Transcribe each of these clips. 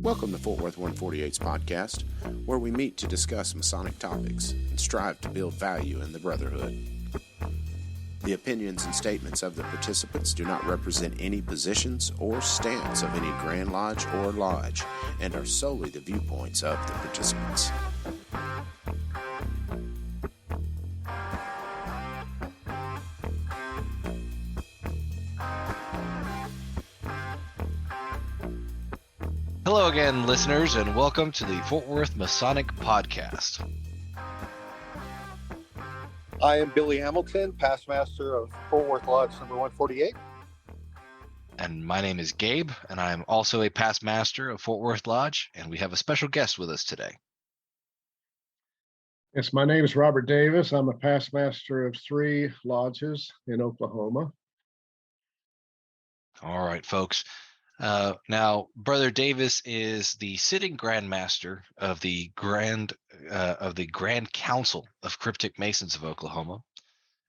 Welcome to Fort Worth 148's podcast, where we meet to discuss Masonic topics and strive to build value in the brotherhood. The opinions and statements of the participants do not represent any positions or stance of any Grand Lodge or Lodge and are solely the viewpoints of the participants. Hello again, listeners, and welcome to the Fort Worth Masonic Podcast. I am Billy Hamilton, past master of Fort Worth Lodge number 148. And my name is Gabe, and I am also a past master of Fort Worth Lodge, and we have a special guest with us today. Yes, my name is Robert Davis. I'm a past master of 3 lodges in Oklahoma. All right, folks. Now, Brother Davis is the sitting Grand Master of the Grand Council of Cryptic Masons of Oklahoma,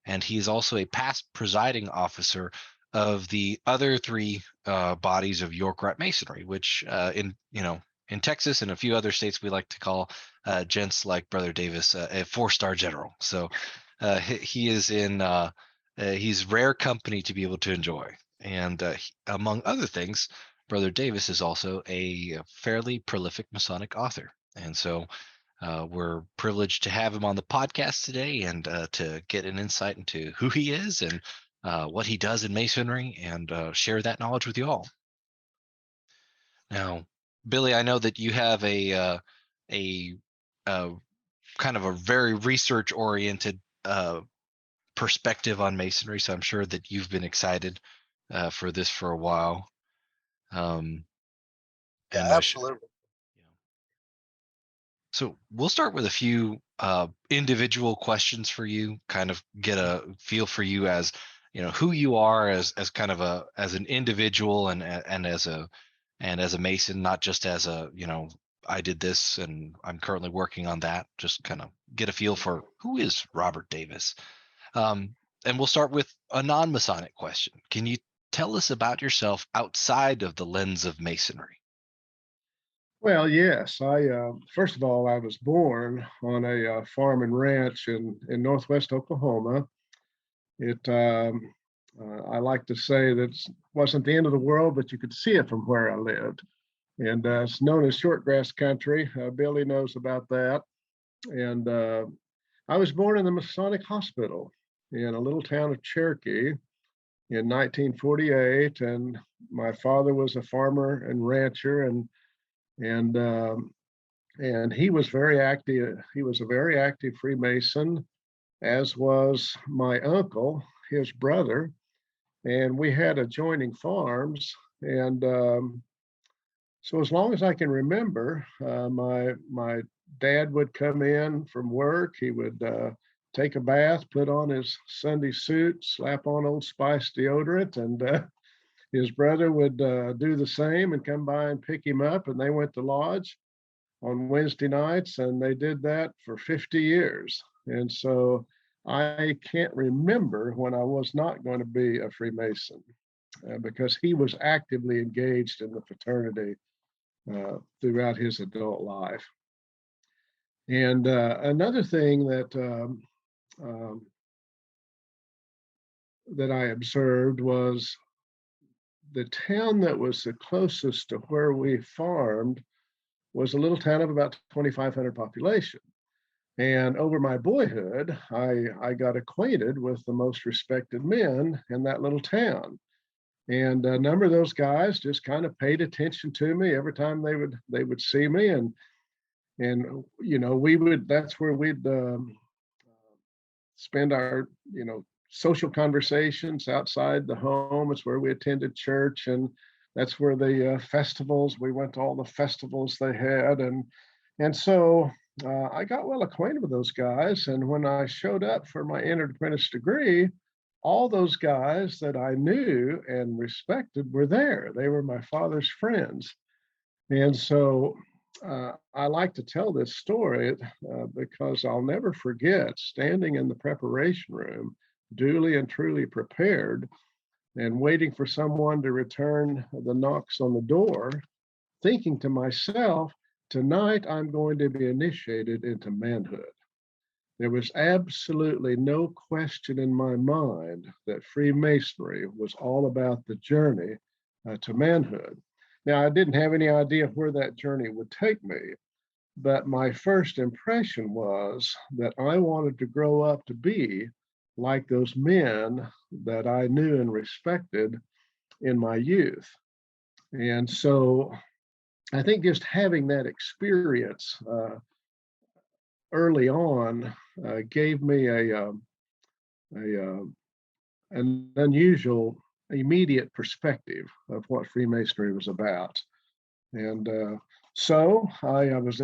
and he is also a past presiding officer of the other 3 bodies of York Rite Masonry, which in Texas and a few other states we like to call gents like Brother Davis a 4-star general. So he is in he's rare company to be able to enjoy. And among other things, Brother Davis is also a fairly prolific Masonic author. And so we're privileged to have him on the podcast today and to get an insight into who he is and what he does in Masonry and share that knowledge with you all. Now, Billy, I know that you have a kind of a very research-oriented perspective on Masonry, so I'm sure that you've been excited for this for a while. Absolutely. So we'll start with a few individual questions for you, kind of get a feel for you as who you are as kind of as an individual and as a Mason, not just as a I did this and I'm currently working on that. Just kind of get a feel for who is Robert Davis. And we'll start with a non-Masonic question. Can you tell us about yourself outside of the lens of Masonry? Well, yes. First of all, I was born on a farm and ranch in northwest Oklahoma. I like to say that it wasn't the end of the world, but you could see it from where I lived. And it's known as shortgrass country. Billy knows about that. And I was born in the Masonic Hospital in a little town of Cherokee in 1948, and my father was a farmer and rancher, and he was very active. He was a very active Freemason, as was my uncle, his brother, and we had adjoining farms. And so, as long as I can remember, my dad would come in from work. He would take a bath, put on his Sunday suit, slap on Old Spice deodorant, and his brother would do the same and come by and pick him up. And they went to lodge on Wednesday nights, and they did that for 50 years. And so I can't remember when I was not going to be a Freemason because he was actively engaged in the fraternity throughout his adult life. And another thing that I observed was the town that was the closest to where we farmed was a little town of about 2,500 population. And over my boyhood, I got acquainted with the most respected men in that little town. And a number of those guys just kind of paid attention to me every time they would see me. And that's where we'd spend our, social conversations outside the home. It's where we attended church, and that's where the festivals, we went to all the festivals they had. And so I got well acquainted with those guys. And when I showed up for my entered apprentice degree, all those guys that I knew and respected were there. They were my father's friends. And so I like to tell this story because I'll never forget standing in the preparation room, duly and truly prepared, and waiting for someone to return the knocks on the door. thinking to myself, tonight I'm going to be initiated into manhood. There was absolutely no question in my mind that Freemasonry was all about the journey to manhood. Now, I didn't have any idea where that journey would take me, but my first impression was that I wanted to grow up to be like those men that I knew and respected in my youth. And so I think just having that experience early on gave me an unusual immediate perspective of what Freemasonry was about. And so I was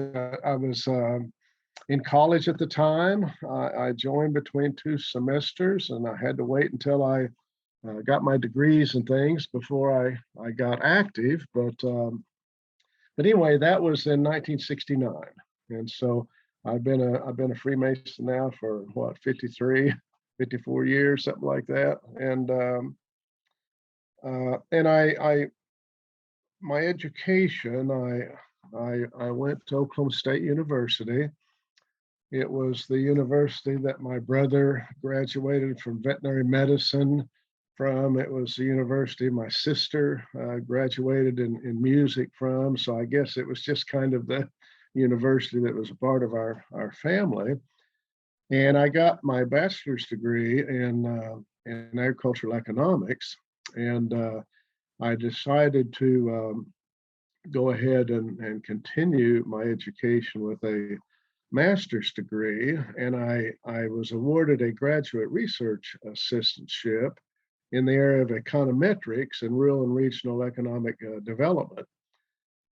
in college at the time. I joined between two semesters, and I had to wait until I got my degrees and things before I got active. But anyway, that was in 1969, and so I've been a Freemason now for what, 53, 54 years, something like that. And I my education, I went to Oklahoma State University. It was the university that my brother graduated from veterinary medicine from. It was the university my sister graduated in music from. So I guess it was just kind of the university that was a part of our family. And I got my bachelor's degree in agricultural economics. And I decided to go ahead and continue my education with a master's degree, and I was awarded a graduate research assistantship in the area of econometrics and rural and regional economic development.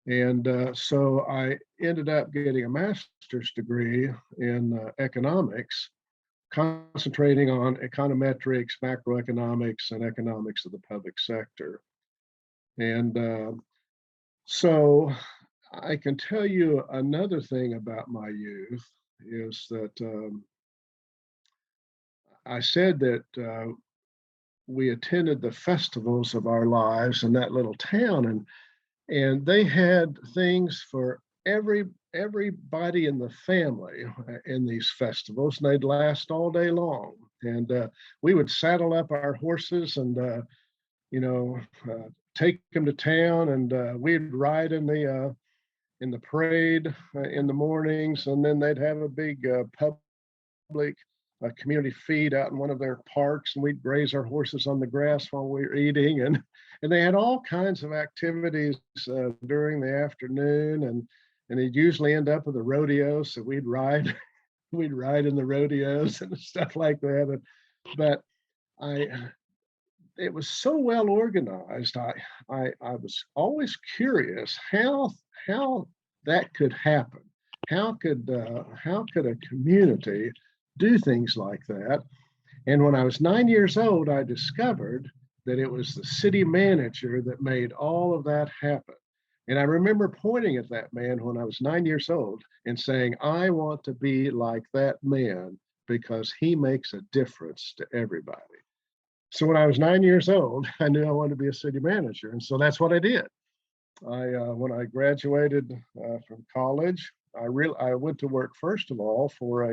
And so I ended up getting a master's degree in economics, concentrating on econometrics, macroeconomics, and economics of the public sector. And so I can tell you another thing about my youth is that I said that we attended the festivals of our lives in that little town, and they had things for everybody in the family in these festivals, and they'd last all day long. And we would saddle up our horses and you know take them to town, and we'd ride in the parade in the mornings, and then they'd have a big public community feed out in one of their parks, and we'd graze our horses on the grass while we were eating, and they had all kinds of activities during the afternoon, and they'd usually end up with a rodeo, so we'd ride we'd ride in the rodeos and stuff like that. But I it was so well organized. I was always curious how that could happen. How could a community do things like that? And when I was 9 years old, I discovered that it was the city manager that made all of that happen. And I remember pointing at that man when I was 9 years old and saying, I want to be like that man because he makes a difference to everybody. So when I was 9 years old, I knew I wanted to be a city manager. And so that's what I did. When I graduated from college, I went to work first of all for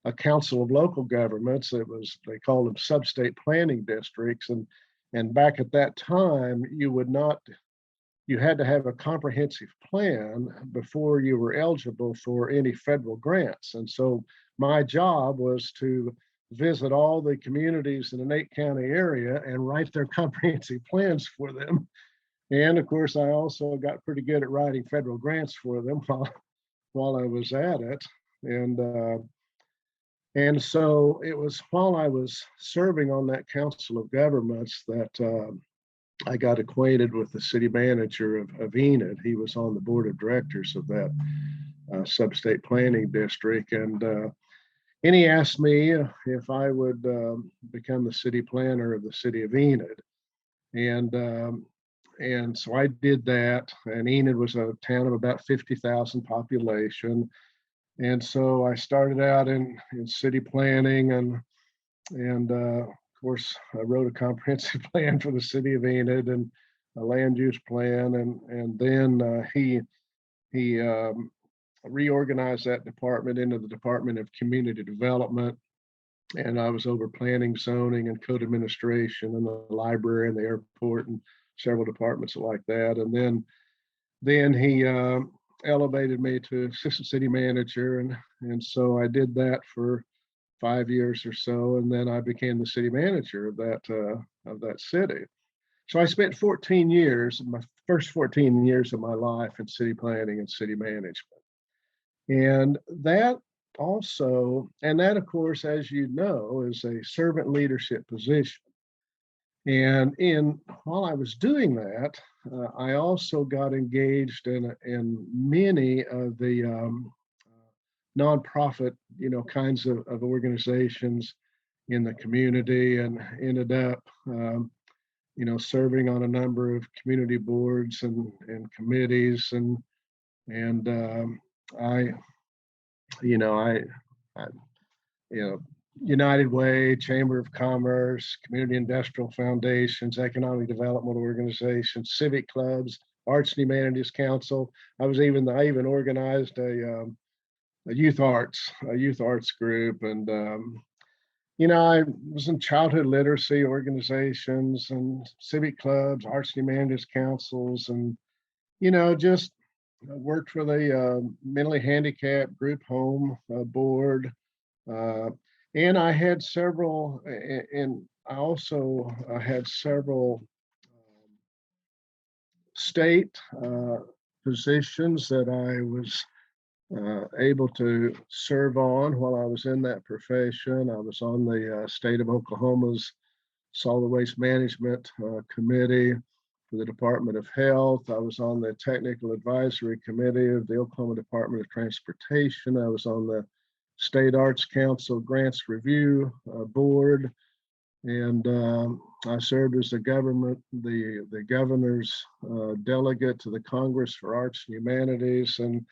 a council of local governments. They called them sub-state planning districts, and back at that time you had to have a comprehensive plan before you were eligible for any federal grants. And so my job was to visit all the communities in an 8-county area and write their comprehensive plans for them. And of course, I also got pretty good at writing federal grants for them while I was at it. And so it was while I was serving on that council of governments that I got acquainted with the city manager of Enid. He was on the board of directors of that sub-state planning district. And he asked me if I would become the city planner of the city of Enid. And so I did that. And Enid was a town of about 50,000 population. And so I started out in city planning, and of course I wrote a comprehensive plan for the city of Enid, and land use plan, and then he reorganized that department into the Department of Community Development, and I was over planning, zoning, and code administration, and the library and the airport, and several departments like that. And then he elevated me to assistant city manager, and so I did that for 5 years or so, and then I became the city manager of that city. So I spent 14 years, my first 14 years of my life, in city planning and city management. And that of course, as you know, is a servant leadership position. And while I was doing that, I also got engaged in many of the nonprofit, kinds of organizations in the community, and ended up, serving on a number of community boards and committees, and I, I United Way, Chamber of Commerce, Community Industrial Foundations, Economic Development Organizations, civic clubs, Arts and Humanities Council. I even organized a youth arts group, and I was in childhood literacy organizations and civic clubs, arts and humanities councils, and just worked for the mentally handicapped group home board, and I had several, and I also had several state positions that I was able to serve on while I was in that profession. I was on the state of Oklahoma's Solid Waste Management Committee for the Department of Health. I was on the Technical Advisory Committee of the Oklahoma Department of Transportation. I was on the State Arts Council Grants Review Board, and I served as the governor's delegate to the Congress for Arts and Humanities, and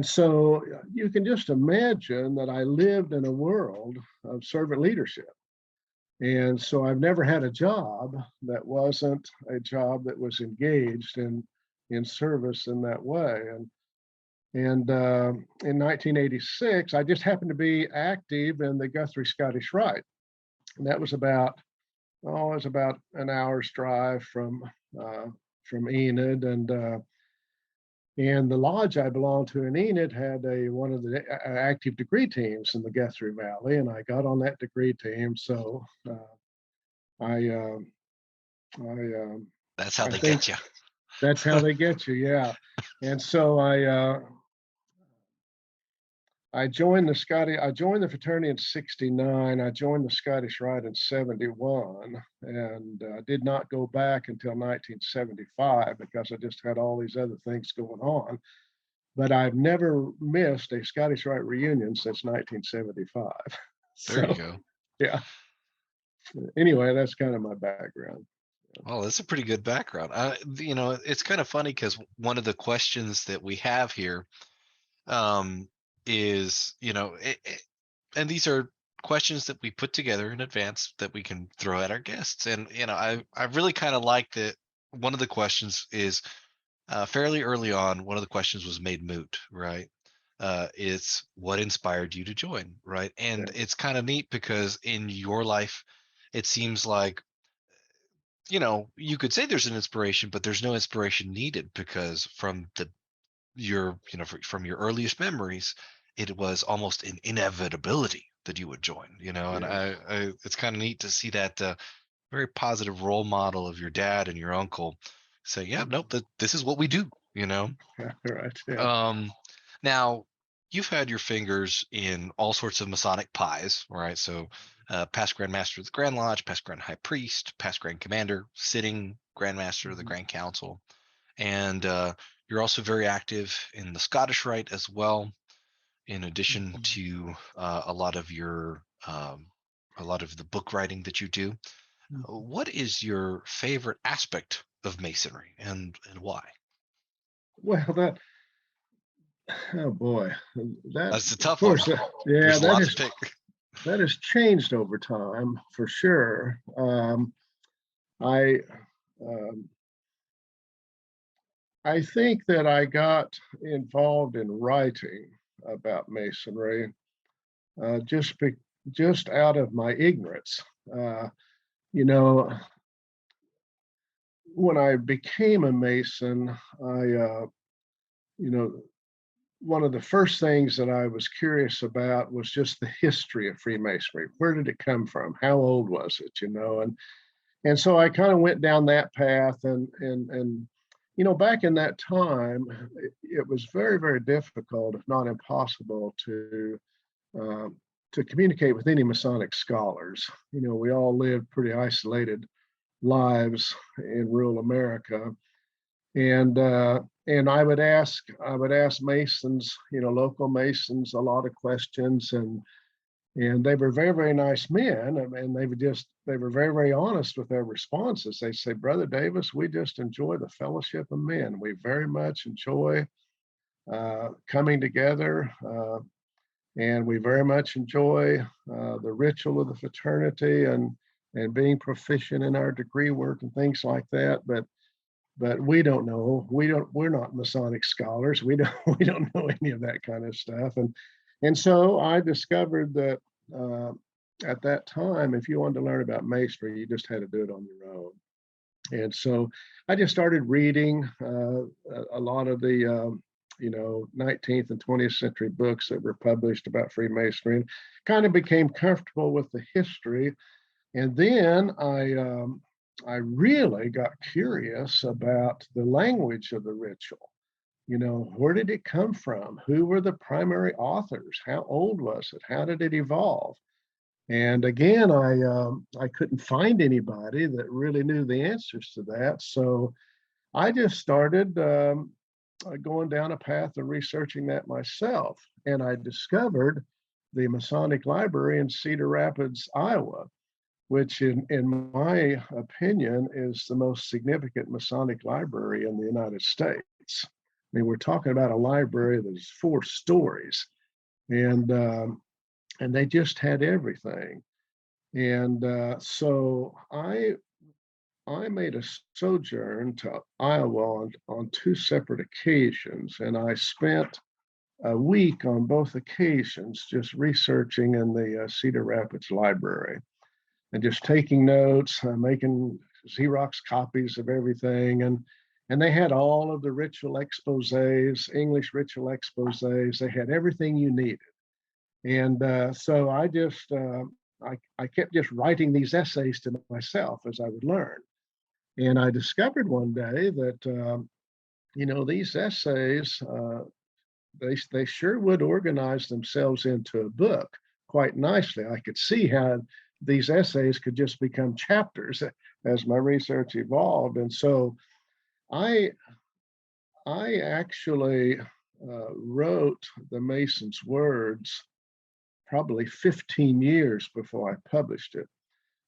so you can just imagine that I lived in a world of servant leadership. And so I've never had a job that wasn't a job that was engaged in service in that way. And in 1986, I just happened to be active in the Guthrie Scottish Rite. And that was about an hour's drive from Enid, and the lodge I belonged to in Enid had one of the active degree teams in the Guthrie Valley, and I got on that degree team. So That's how I they think get you. that's how they get you, yeah. And so I joined the fraternity in '69. I joined the Scottish Rite in '71, and did not go back until 1975 because I just had all these other things going on. But I've never missed a Scottish Rite reunion since 1975. There you go. Yeah. Anyway, that's kind of my background. Well, that's a pretty good background. It's kind of funny because one of the questions that we have here is, and these are questions that we put together in advance that we can throw at our guests. And, I really kind of like that. One of the questions is fairly early on. One of the questions was made moot, right? It's what inspired you to join, right? And Yeah. it's kind of neat because in your life, it seems like, you could say there's an inspiration, but there's no inspiration needed because from your earliest memories, it was almost an inevitability that you would join, and Yeah. it's kind of neat to see that very positive role model of your dad and your uncle say, yeah, nope, this is what we do, Right. Yeah. Now you've had your fingers in all sorts of Masonic pies, right? So past Grand Master of the Grand Lodge, past Grand High Priest, past Grand Commander, sitting Grand Master of the Grand Council. And you're also very active in the Scottish Rite as well, in addition to a lot of the book writing that you do. What is your favorite aspect of Masonry, and why? Well, oh boy, That's a of tough one. course, yeah, There's a lot to pick. that has changed over time for sure. I I think that I got involved in writing about Masonry just out of my ignorance. Uh, you know, when I became a Mason, you know, one of the first things that I was curious about was just the history of Freemasonry. Where did it come from? How old was it? And so I kind of went down that path, and back in that time, it was very, very difficult, if not impossible, uh, to communicate with any Masonic scholars. We all lived pretty isolated lives in rural America, and I would ask Masons, local Masons, a lot of questions, and they were very, very nice men, and they were very, very honest with their responses. They say, "Brother Davis, we just enjoy the fellowship of men. We very much enjoy coming together, and we very much enjoy the ritual of the fraternity and being proficient in our degree work and things like that. But we don't know. We're not Masonic scholars. We don't we don't know any of that kind of stuff." And so I discovered that uh, at that time, if you wanted to learn about Masonry, you just had to do it on your own. And so I just started reading a lot of the 19th and 20th century books that were published about Freemasonry, and kind of became comfortable with the history. And then I really got curious about the language of the ritual. Where did it come from? Who were the primary authors? How old was it? How did it evolve? And again, I couldn't find anybody that really knew the answers to that. So I just started going down a path of researching that myself. And I discovered the Masonic Library in Cedar Rapids, Iowa, which in my opinion is the most significant Masonic library in the United States. I mean, we're talking about a library that's 4 stories, and they just had everything. And so I made a sojourn to Iowa on 2 separate occasions, and I spent a week on both occasions just researching in the Cedar Rapids Library and just taking notes, making Xerox copies of everything. And they had all of the ritual exposés, English ritual exposés. They had everything you needed. And so I kept just writing these essays to myself as I would learn. And I discovered one day that, these essays, they sure would organize themselves into a book quite nicely. I could see how these essays could just become chapters as my research evolved. And so I actually wrote the Mason's Words probably 15 years before I published it,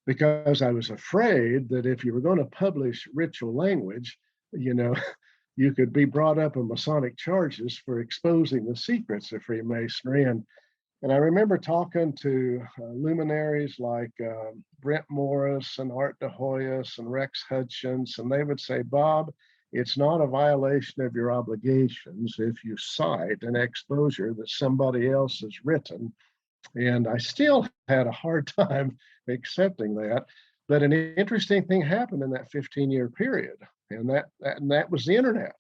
because I was afraid that if you were going to publish ritual language, you know, you could be brought up on Masonic charges for exposing the secrets of Freemasonry. And I remember talking to luminaries like Brent Morris and Art DeHoyos and Rex Hutchins, and they would say, "Bob, it's not a violation of your obligations if you cite an exposure that somebody else has written." And I still had a hard time accepting that. But an interesting thing happened in that 15-year period, and that was the internet.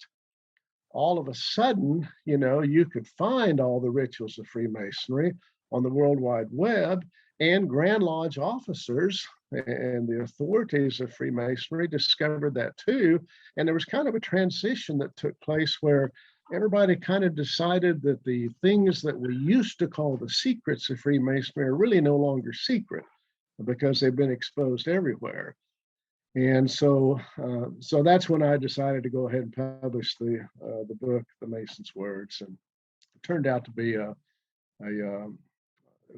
All of a sudden, you could find all the rituals of Freemasonry on the World Wide Web, and Grand Lodge officers and the authorities of Freemasonry discovered that too. And there was kind of a transition that took place where everybody kind of decided that the things that we used to call the secrets of Freemasonry are really no longer secret because they've been exposed everywhere. And so that's when I decided to go ahead and publish the book, The Mason's Words, and it turned out to be it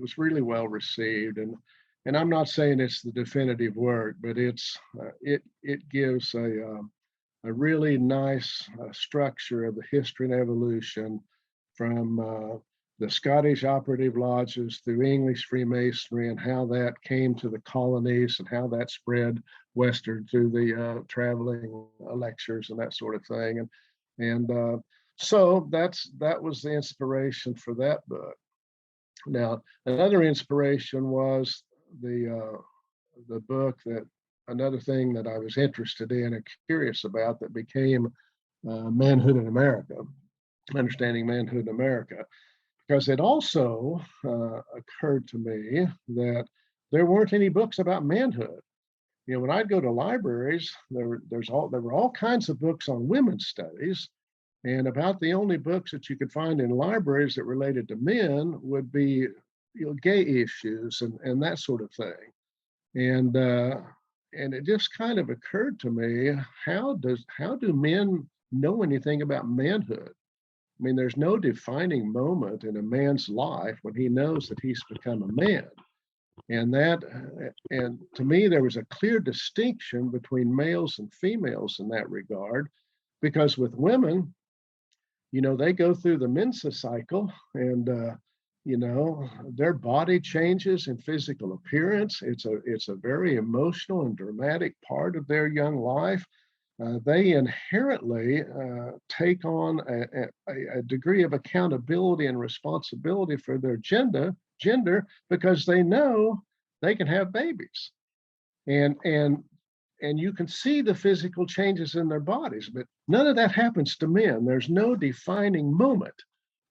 was really well received. And I'm not saying it's the definitive work, but it gives a really nice structure of the history and evolution from the Scottish operative lodges through English Freemasonry and how that came to the colonies and how that spread westward through the traveling lectures and that sort of thing. And so that was the inspiration for that book. Now, another inspiration was the book that another thing that I was interested in and curious about that became Manhood in America, Understanding Manhood in America, because it also occurred to me that there weren't any books about manhood. You know, when I'd go to libraries, there were all kinds of books on women's studies, and about the only books that you could find in libraries that related to men would be, you know, gay issues and that sort of thing. And it just kind of occurred to me, how do men know anything about manhood? I mean, there's no defining moment in a man's life when he knows that he's become a man. And to me, there was a clear distinction between males and females in that regard, because with women, you know, they go through the menses cycle, and you know, their body changes in physical appearance. It's a very emotional and dramatic part of their young life. They inherently take on a degree of accountability and responsibility for their gender, because they know they can have babies, and you can see the physical changes in their bodies, but none of that happens to men. There's no defining moment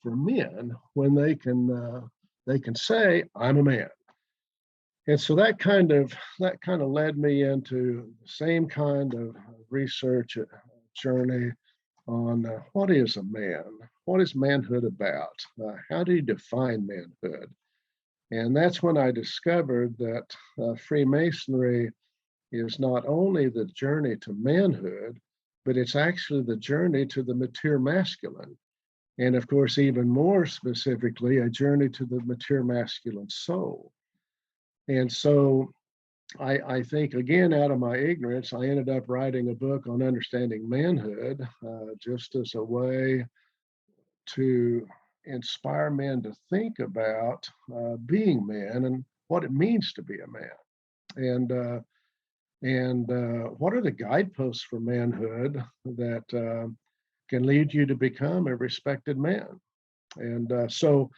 for men when they can say, I'm a man. And so that kind of led me into the same kind of research journey on what is a man, what is manhood about, how do you define manhood? And that's when I discovered that Freemasonry is not only the journey to manhood, but it's actually the journey to the mature masculine. And of course, even more specifically, a journey to the mature masculine soul. And so I think, again, out of my ignorance, I ended up writing a book on understanding manhood, just as a way to inspire men to think about being men and what it means to be a man. And what are the guideposts for manhood that can lead you to become a respected man? And so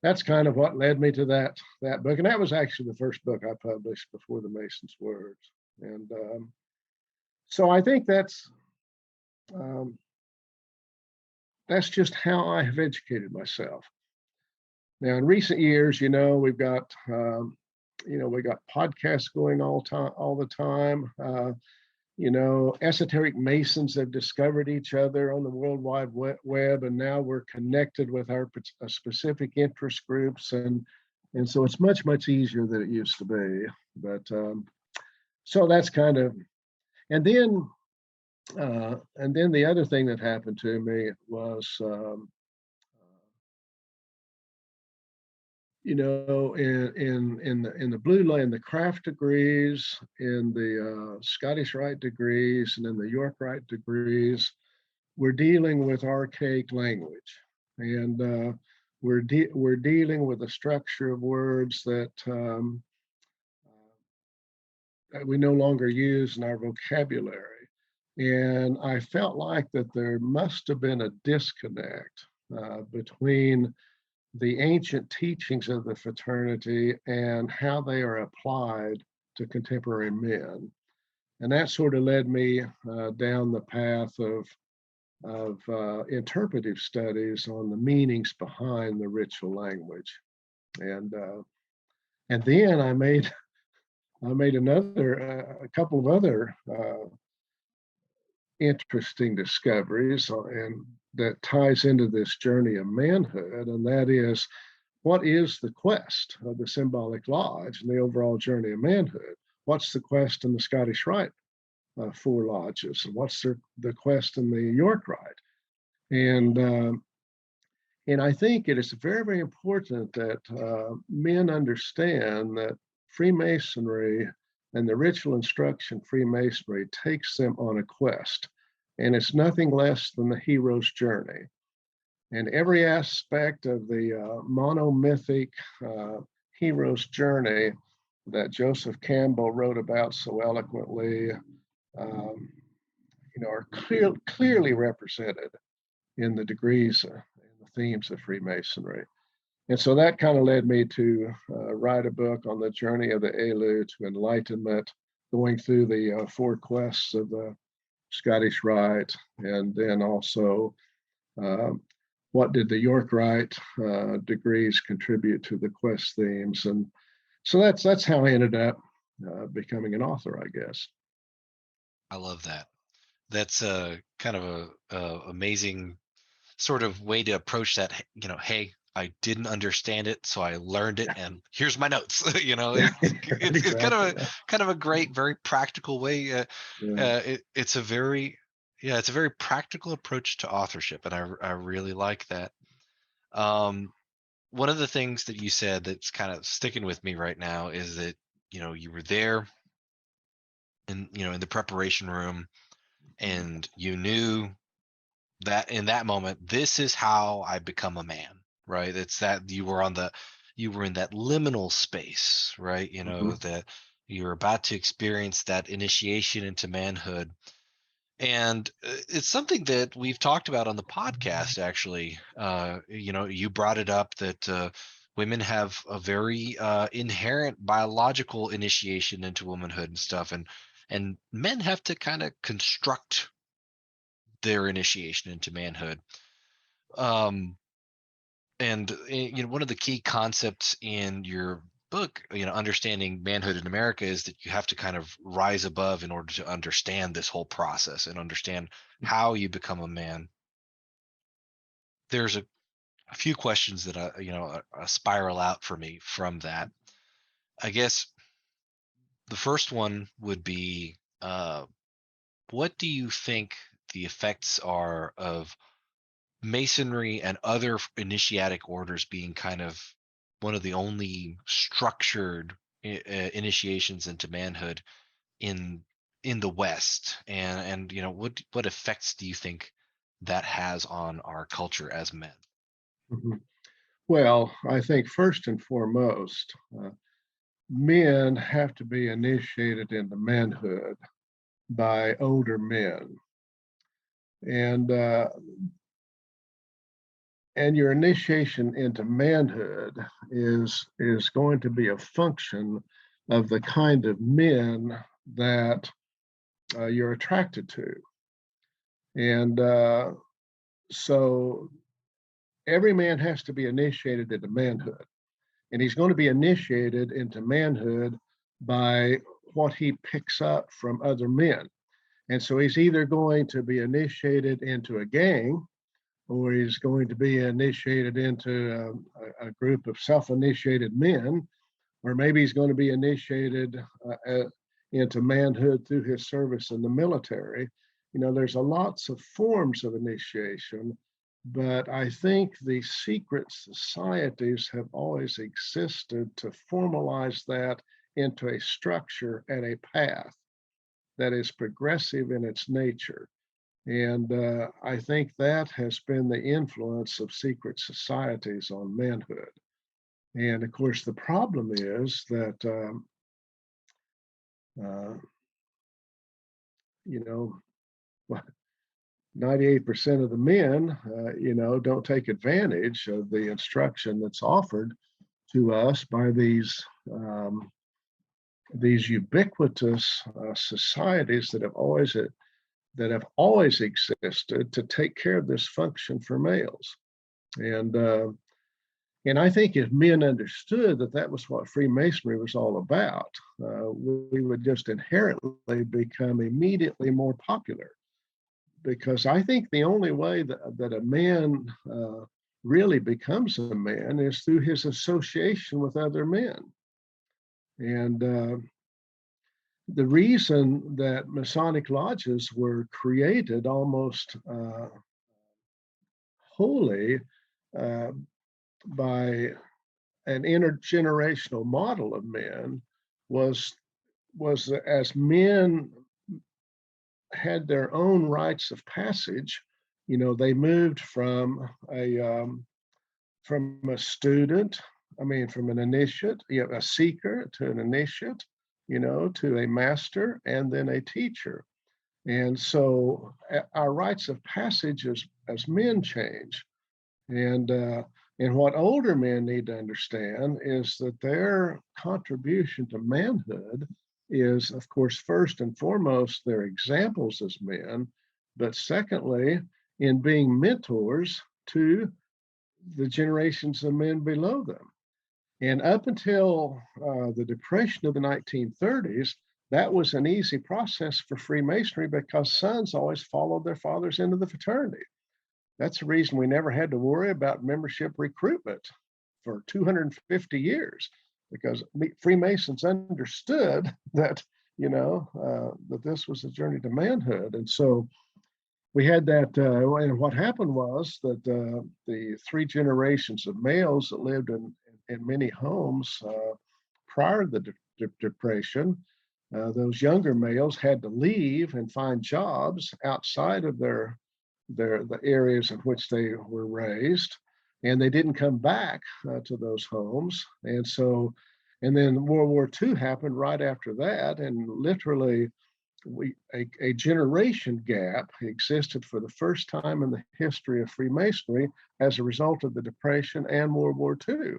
that's kind of what led me to that book, and that was actually the first book I published before the Mason's Words. And so I think um, that's just how I have educated myself. Now, in recent years, you know, we got podcasts going all the time. You know, esoteric Masons have discovered each other on the World Wide Web, and now we're connected with our specific interest groups, and so it's much easier than it used to be. But so that's kind of, and then the other thing that happened to me was, you know, in the Blue Line, the craft degrees, in the Scottish Rite degrees, and in the York Rite degrees, we're dealing with archaic language, and we're dealing with a structure of words that we no longer use in our vocabulary. And I felt like that there must have been a disconnect between the ancient teachings of the fraternity and how they are applied to contemporary men. And that sort of led me down the path of interpretive studies on the meanings behind the ritual language. And then I made a couple of other interesting discoveries, and that ties into this journey of manhood, and that is, what is the quest of the Symbolic Lodge and the overall journey of manhood? What's the quest in the Scottish Rite 4 lodges, and what's the quest in the York Rite? And I think it is very important that men understand that Freemasonry and the ritual instruction Freemasonry takes them on a quest, and it's nothing less than the hero's journey. And every aspect of the monomythic hero's journey that Joseph Campbell wrote about so eloquently, you know, are clearly represented in the degrees and the themes of Freemasonry. And so that kind of led me to write a book on the journey of the Elu to enlightenment, going through the four quests of the Scottish Rite, and then also what did the York Rite degrees contribute to the quest themes. And so that's how I ended up becoming an author, I guess. I love that. That's a kind of a amazing sort of way to approach that. Hey, I didn't understand it, so I learned it, and here's my notes. It's Exactly. kind of a great, very practical way. Yeah. It's a very practical approach to authorship, and I really like that. One of the things that you said that's kind of sticking with me right now is that you were there in the preparation room, and you knew that in that moment, this is how I become a man, right? It's that you were in that liminal space, right? Mhm. That you're about to experience that initiation into manhood. And it's something that we've talked about on the podcast, actually. You brought it up that women have a very inherent biological initiation into womanhood and stuff, and men have to kind of construct their initiation into manhood. Um, and one of the key concepts in your book, understanding manhood in America, is that you have to kind of rise above in order to understand this whole process and understand how you become a man. There's a few questions that spiral out for me from that. I guess the first one would be, what do you think the effects are of Masonry and other initiatic orders being kind of one of the only structured initiations into manhood in the West, and what effects do you think that has on our culture as men? Mhm. Well, I think first and foremost, men have to be initiated into manhood by older men, and uh, and your initiation into manhood is going to be a function of the kind of men that you're attracted to, and so every man has to be initiated into manhood, and he's going to be initiated into manhood by what he picks up from other men. And so he's either going to be initiated into a gang, or he's going to be initiated into a group of self-initiated men, or maybe he's going to be initiated into manhood through his service in the military. There's a lots of forms of initiation, but I think the secret societies have always existed to formalize that into a structure and a path that is progressive in its nature. And I think that has been the influence of secret societies on manhood. And of course, the problem is that, uh, you know, 98% of the men, don't take advantage of the instruction that's offered to us by these ubiquitous societies that have always existed to take care of this function for males. And and I think if men understood that that was what Freemasonry was all about, we would just inherently become immediately more popular. Because I think the only way that a man really becomes a man is through his association with other men. And the reason that Masonic lodges were created almost wholly uh, by an intergenerational model of men was as men had their own rites of passage. They moved from a student, from an initiate, a seeker to an initiate, to a master and then a teacher. And so our rites of passage as men change. And what older men need to understand is that their contribution to manhood is, of course, first and foremost, their examples as men, but secondly, in being mentors to the generations of men below them. And up until the Depression of the 1930s, that was an easy process for Freemasonry because sons always followed their fathers into the fraternity. That's the reason we never had to worry about membership recruitment for 250 years, because Freemasons understood that, that this was a journey to manhood. And so we had that, and what happened was that the three generations of males that lived in many homes prior to the Depression, those younger males had to leave and find jobs outside of the areas in which they were raised, and they didn't come back to those homes. And then World War II happened right after that, and literally a generation gap existed for the first time in the history of Freemasonry as a result of the Depression and World War II.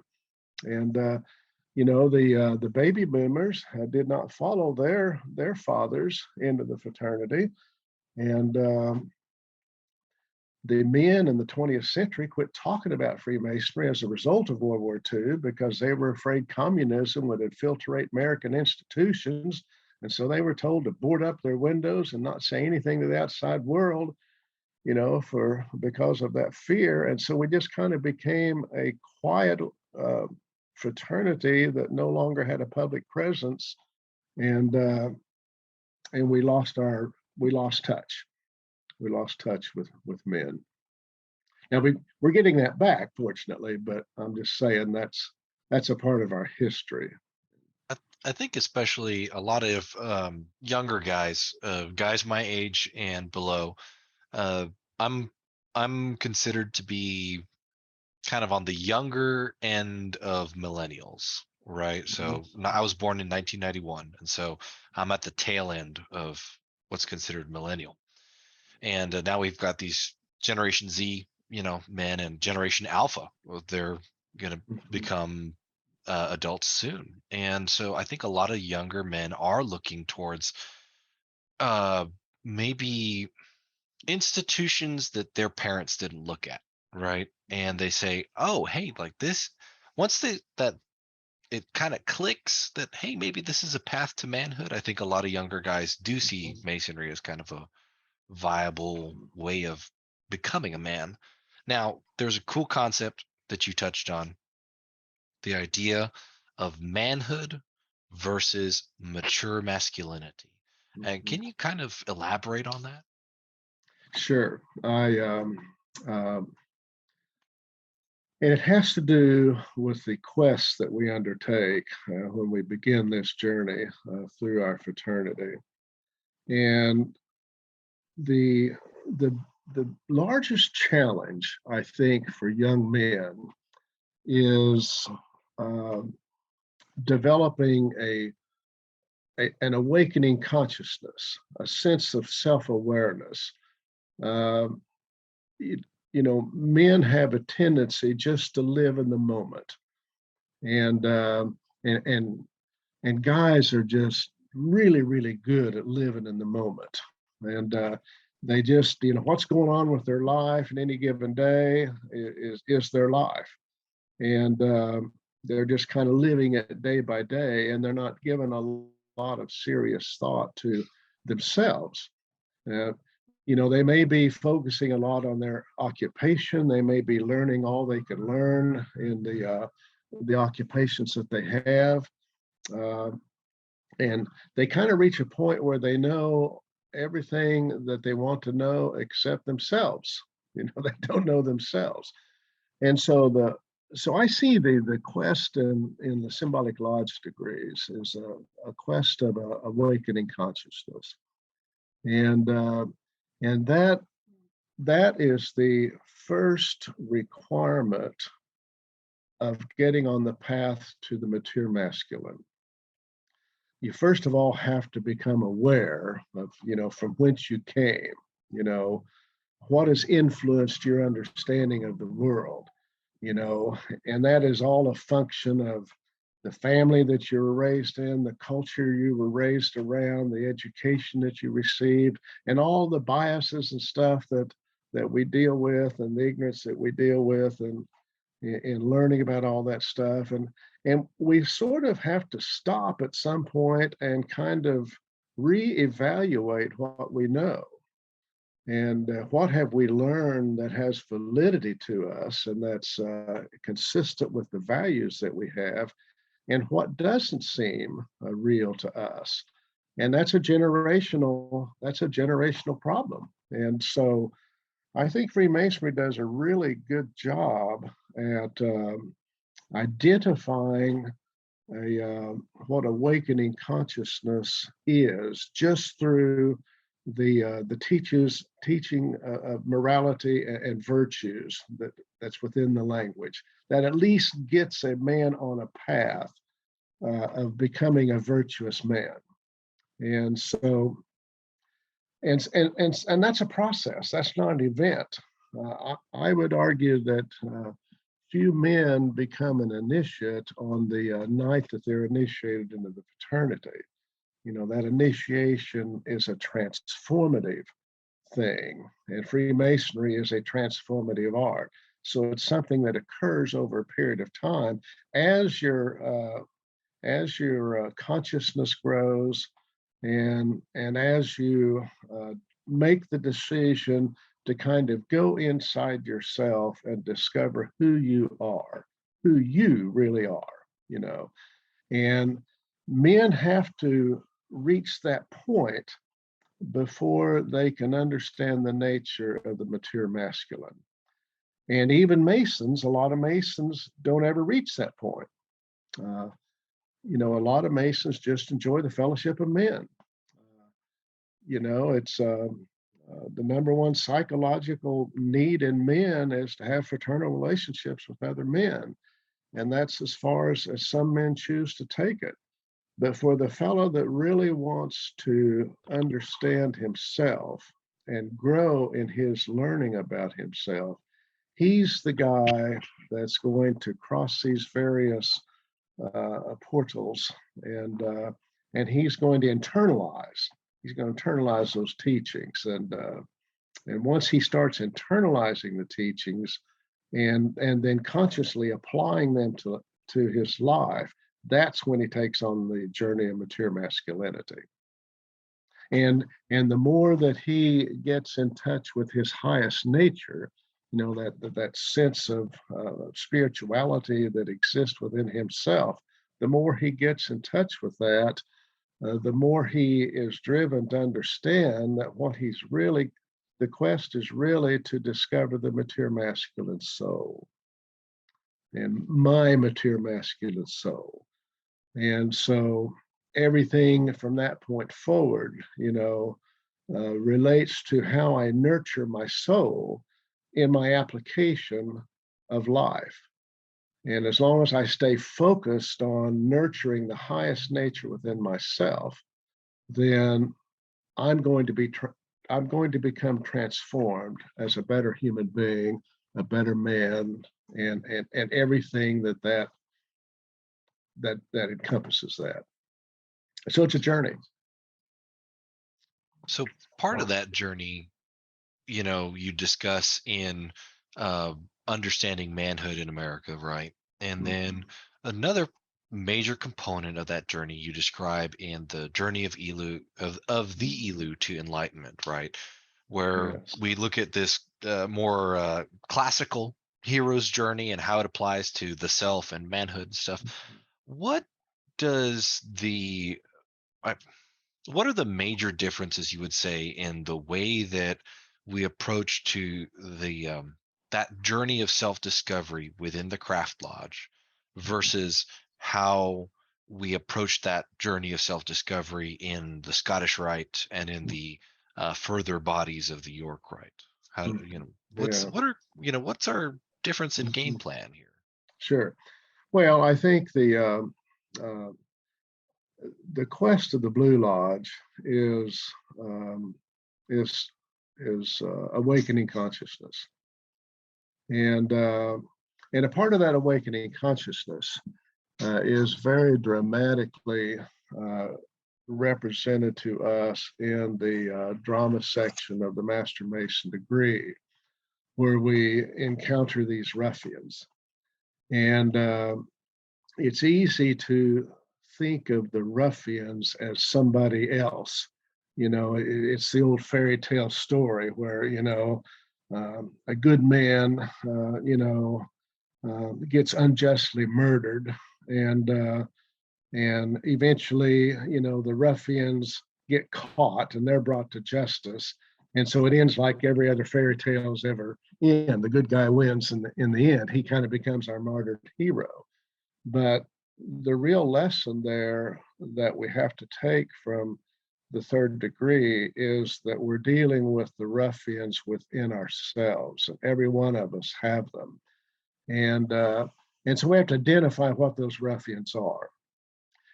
And the baby boomers did not follow their fathers into the fraternity, and the men in the 20th century quit talking about Freemasonry as a result of World War II because they were afraid communism would infiltrate American institutions. And so they were told to board up their windows and not say anything to the outside world, because of that fear. And so we just kind of became a quiet fraternity that no longer had a public presence, and we lost touch. We lost touch with men. Now we're getting that back, fortunately, but I'm just saying that's a part of our history. I think especially a lot of younger guys, guys my age and below, I'm considered to be kind of on the younger end of millennials, right? So I was born in 1991, and so I'm at the tail end of what's considered millennial. And now we've got these Generation Z, men, and Generation Alpha. Well, they're going to become adults soon, and so I think a lot of younger men are looking towards maybe institutions that their parents didn't look at, right? And they say, oh, hey, like this, once that it kind of clicks that, hey, maybe this is a path to manhood. I think a lot of younger guys do see masonry as kind of a viable way of becoming a man. Now, there's a cool concept that you touched on, the idea of manhood versus mature masculinity. And can you kind of elaborate on that? Sure. And it has to do with the quest that we undertake when we begin this journey through our fraternity. And the the largest challenge, I think, for young men is uh, developing an awakening consciousness, a sense of self-awareness. Uh, Men have a tendency just to live in the moment, and and and and guys are just really, really good at living in the moment, and they just, what's going on with their life in any given day is their life, and they're just kind of living it day by day, and they're not giving a lot of serious thought to themselves. Uh, they may be focusing a lot on their occupation. They may be learning all they can learn in the occupations that they have, uh, and they kind of reach a point where they know everything that they want to know except themselves. They don't know themselves, and so I see the quest in the symbolic lodge degrees is a quest of awakening consciousness, and that is the first requirement of getting on the path to the mature masculine. you first of all have to become aware of, from whence you came, what has influenced your understanding of the world, and that is all a function of the family that you were raised in, the culture you were raised around, the education that you received, and all the biases and stuff that we deal with, and the ignorance that we deal with, and in learning about all that stuff. And we sort of have to stop at some point and kind of reevaluate what we know. And what have we learned that has validity to us and that's consistent with the values that we have, and what doesn't seem real to us. And that's a generational problem. And so I think Freemasonry does a really good job at identifying what awakening consciousness is, just through the teaching of morality and virtues that's within the language, that at least gets a man on a path of becoming a virtuous man. And so, and that's a process. That's not an event. I would argue that few men become an initiate on the night that they're initiated into the fraternity. That initiation is a transformative thing, and Freemasonry is a transformative art. So it's something that occurs over a period of time as your consciousness grows, and as you make the decision to kind of go inside yourself and discover who you really are. And men have to reach that point before they can understand the nature of the mature masculine. And even Masons, a lot of Masons don't ever reach that point. A lot of Masons just enjoy the fellowship of men. It's the number one psychological need in men is to have fraternal relationships with other men. And that's as far as some men choose to take it. But for the fellow that really wants to understand himself and grow in his learning about himself, he's the guy that's going to cross these various portals, and he's going to internalize. He's going to internalize those teachings, and once he starts internalizing the teachings, and then consciously applying them to his life, that's when he takes on the journey of mature masculinity. And the more that he gets in touch with his highest nature, that sense of spirituality that exists within himself, the more he gets in touch with that, the more he is driven to understand that the quest is really to discover the mature masculine soul, and my mature masculine soul. And so everything from that point forward, relates to how I nurture my soul in my application of life. And as long as I stay focused on nurturing the highest nature within myself, then I'm going to become transformed as a better human being, a better man, and everything that encompasses that. So it's a journey. So part of that journey, you discuss in understanding manhood in America, right? And then another major component of that journey you describe in the journey of Elu, of the Elu to enlightenment, right? Where we look at this more classical hero's journey and how it applies to the self and manhood and stuff. What are the major differences you would say in the way that we approach to the that journey of self-discovery within the craft lodge versus how we approach that journey of self-discovery in the Scottish Rite and in the further bodies of the York Rite? How what's our difference in game plan here? Sure. Well, I think the quest of the Blue Lodge is um, is awakening consciousness, and a part of that awakening consciousness is very dramatically represented to us in the drama section of the Master Mason degree, where we encounter these ruffians. And it's easy to think of the ruffians as somebody else. It's the old fairy tale story where, a good man, gets unjustly murdered, and eventually, the ruffians get caught and they're brought to justice. And so it ends like every other fairy tale's ever end. The good guy wins in the end. He kind of becomes our martyred hero. But the real lesson there that we have to take from the third degree is that we're dealing with the ruffians within ourselves, and every one of us have them. And so we have to identify what those ruffians are.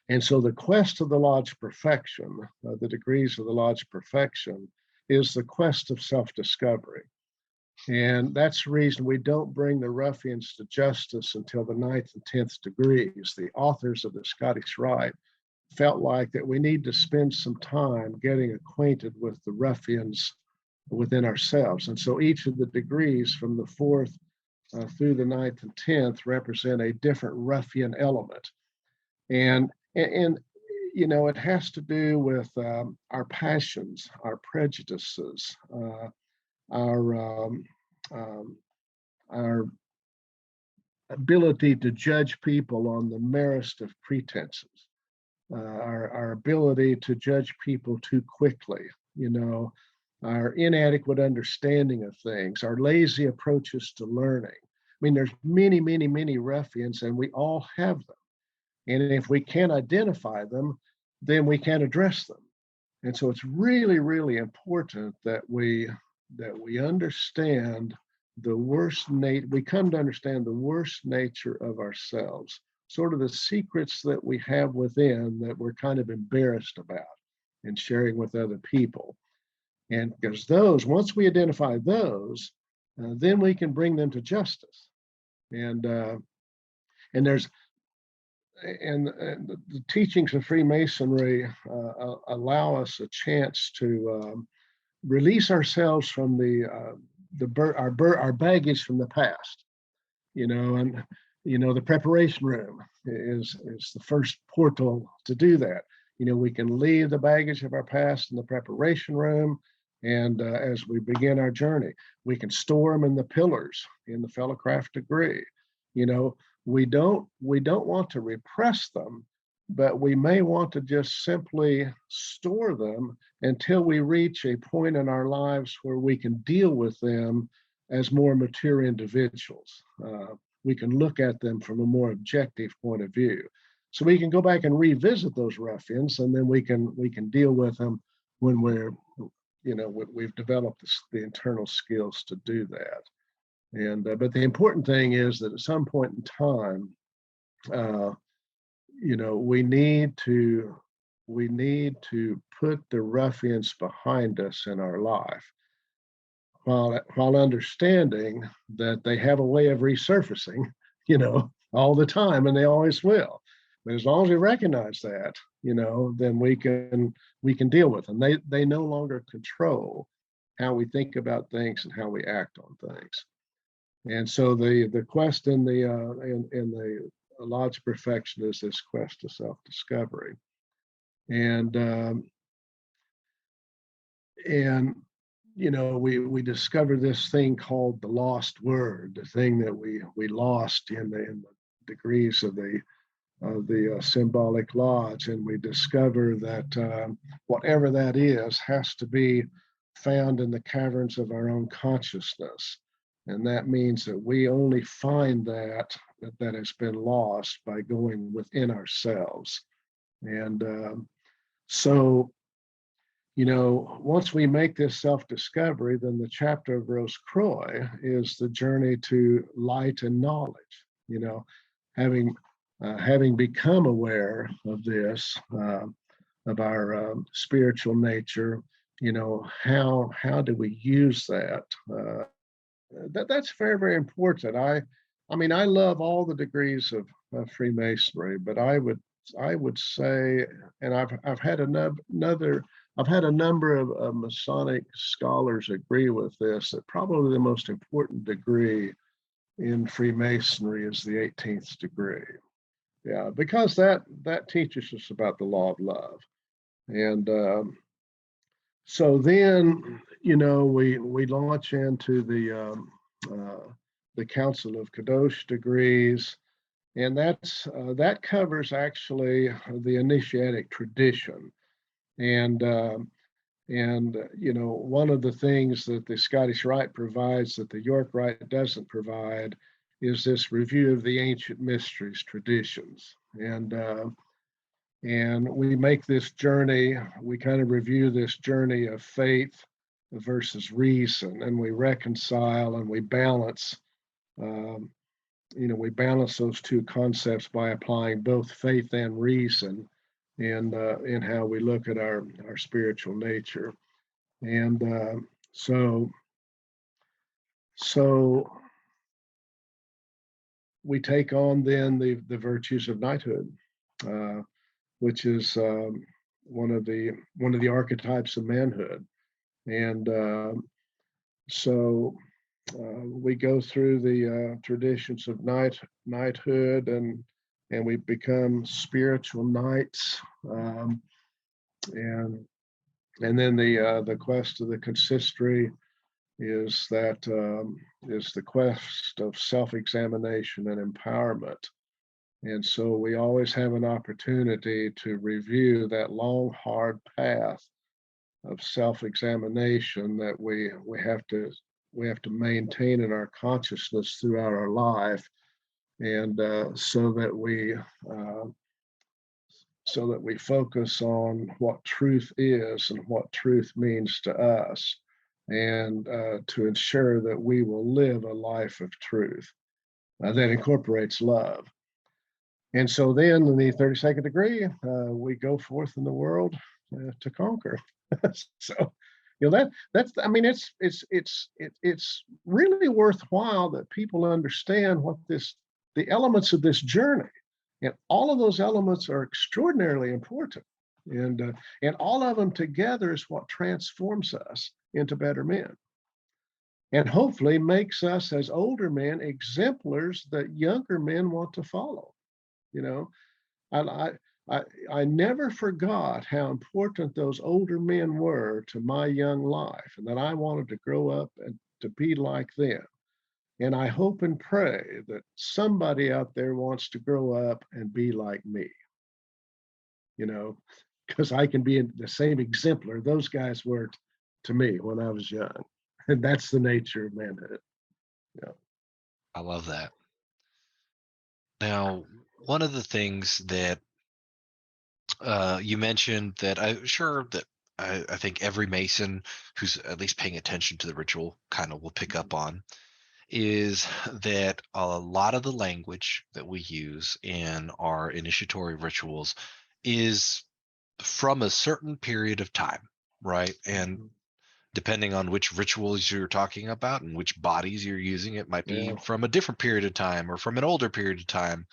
And so the quest of the Lodge perfection, the degrees of the Lodge perfection, is the quest of self-discovery. And that's the reason we don't bring the ruffians to justice until the 9th and 10th degrees. The authors of the Scottish Rite felt like that we need to spend some time getting acquainted with the ruffians within ourselves. And so each of the degrees from the 4th through the 9th and 10th represent a different ruffian element. And it has to do with our passions, our prejudices, our ability to judge people on the merest of pretenses, our ability to judge people too quickly, our inadequate understanding of things, our lazy approaches to learning. I mean, there's many, many, many ruffians, and we all have them. And if we can't identify them, then we can't address them. And so it's really, really important that we understand we come to understand the worst nature of ourselves, sort of the secrets that we have within that we're kind of embarrassed about and sharing with other people. And because once we identify those, then we can bring them to justice. And the teachings of Freemasonry allow us a chance to release ourselves from our baggage from the past. The preparation room is the first portal to do that. We can leave the baggage of our past in the preparation room, and as we begin our journey, we can store them in the pillars in the Fellowcraft degree. We don't want to repress them, but we may want to just simply store them until we reach a point in our lives where we can deal with them as more mature individuals. We can look at them from a more objective point of view. So we can go back and revisit those ruffians, and then we can deal with them when we've developed the internal skills to do that. And but the important thing is that at some point in time, we need to put the ruffians behind us in our life, while understanding that they have a way of resurfacing, all the time, and they always will. But as long as we recognize that, then we can deal with them. They no longer control how we think about things and how we act on things. And so the quest in the Lodge perfection is this quest to self-discovery. And we discover this thing called the lost word, the thing that we lost in the degrees of the symbolic lodge, and we discover that whatever that is has to be found in the caverns of our own consciousness. And that means that we only find that has been lost by going within ourselves. And so, once we make this self-discovery, then the chapter of Rose Croix is the journey to light and knowledge, having having become aware of this, of our spiritual nature, how do we use that? That's very, very important. I mean, I love all the degrees of Freemasonry, but I would say, and I've had I've had a number of Masonic scholars agree with this, that probably the most important degree in Freemasonry is the 18th degree. Yeah, because that teaches us about the law of love. And so then, we launch into the Council of Kadosh degrees, and that covers actually the initiatic tradition. And one of the things that the Scottish Rite provides that the York Rite doesn't provide is this review of the ancient mysteries traditions. And we make this journey, we kind of review this journey of faith versus reason, and we reconcile and we balance, we balance those two concepts by applying both faith and reason in how we look at our spiritual nature. And so we take on then the virtues of knighthood, which is one of the archetypes of manhood. And so we go through the traditions of knighthood, and we become spiritual knights. And then the quest of the consistory is the quest of self-examination and empowerment. And so we always have an opportunity to review that long, hard path of self-examination that we have to maintain in our consciousness throughout our life, and so that we focus on what truth is and what truth means to us, and to ensure that we will live a life of truth that incorporates love. And so then in the 32nd degree, we go forth in the world to conquer. So, I mean, it's really worthwhile that people understand the elements of this journey, and all of those elements are extraordinarily important, and all of them together is what transforms us into better men, and hopefully makes us as older men exemplars that younger men want to follow. I never forgot how important those older men were to my young life, and that I wanted to grow up and to be like them. And I hope and pray that somebody out there wants to grow up and be like me, because I can be the same exemplar those guys were to me when I was young. And that's the nature of manhood. Yeah. I love that. Now, one of the things that you mentioned that I think every Mason who's at least paying attention to the ritual kind of will pick up on is that a lot of the language that we use in our initiatory rituals is from a certain period of time, right? And depending on which rituals you're talking about and which bodies you're using, it might be from a different period of time or from an older period of time.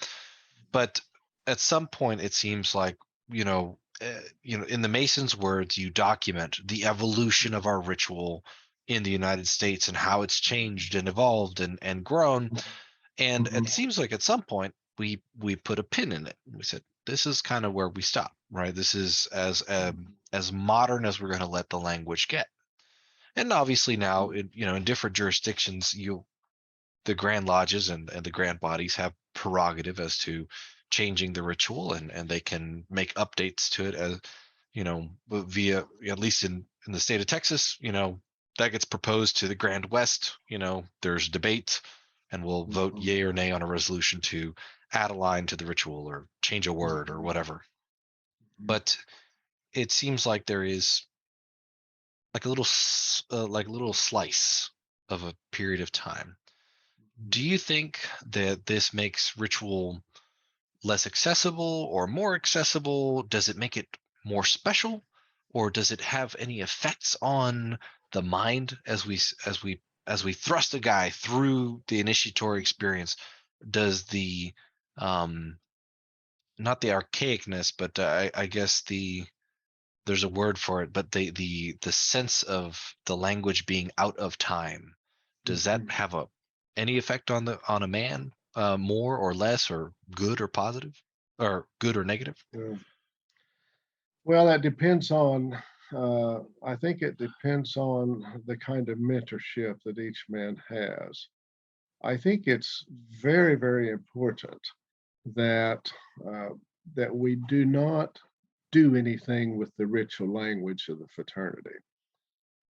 But at some point, it seems like, in the Masons' words, you document the evolution of our ritual in the United States and how it's changed and evolved and grown. And it seems like at some point we put a pin in it. We said, this is kind of where we stop, right? This is as modern as we're going to let the language get. And obviously now, in different jurisdictions, the Grand Lodges and the Grand Bodies have prerogative as to changing the ritual, and they can make updates to it as, via, at least in the state of Texas, that gets proposed to the Grand West. There's debate, and we'll vote yay or nay on a resolution to add a line to the ritual or change a word or whatever. But it seems like there is like a little slice of a period of time. Do you think that this makes ritual less accessible or more accessible? Does it make it more special, or does it have any effects on the mind as we thrust a guy through the initiatory experience? Does the not the archaicness, but I guess there's a word for it, but the sense of the language being out of time, does that Mhm. have any effect on a man, more or less, or good or positive, or good or negative? Yeah. Well, that depends on, I think it depends on the kind of mentorship that each man has. I think it's very, very important that uh, that we do not do anything with the ritual language of the fraternity.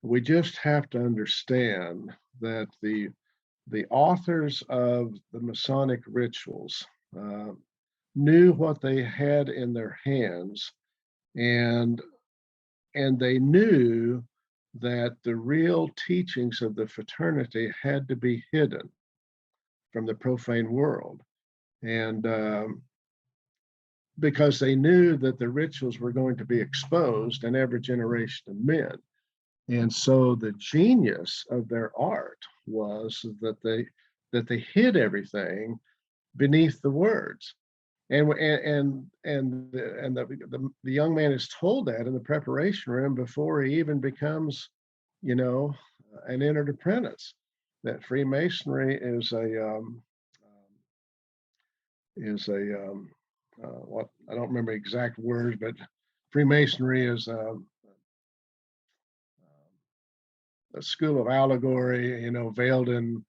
We just have to understand that the authors of the Masonic rituals uh, knew what they had in their hands, and they knew that the real teachings of the fraternity had to be hidden from the profane world. And because they knew that the rituals were going to be exposed in every generation of men. And so the genius of their art was that they hid everything beneath the words. And the young man is told that in the preparation room before he even becomes, you know, an entered apprentice. That Freemasonry is a what, I don't remember exact words, but Freemasonry is a school of allegory, veiled in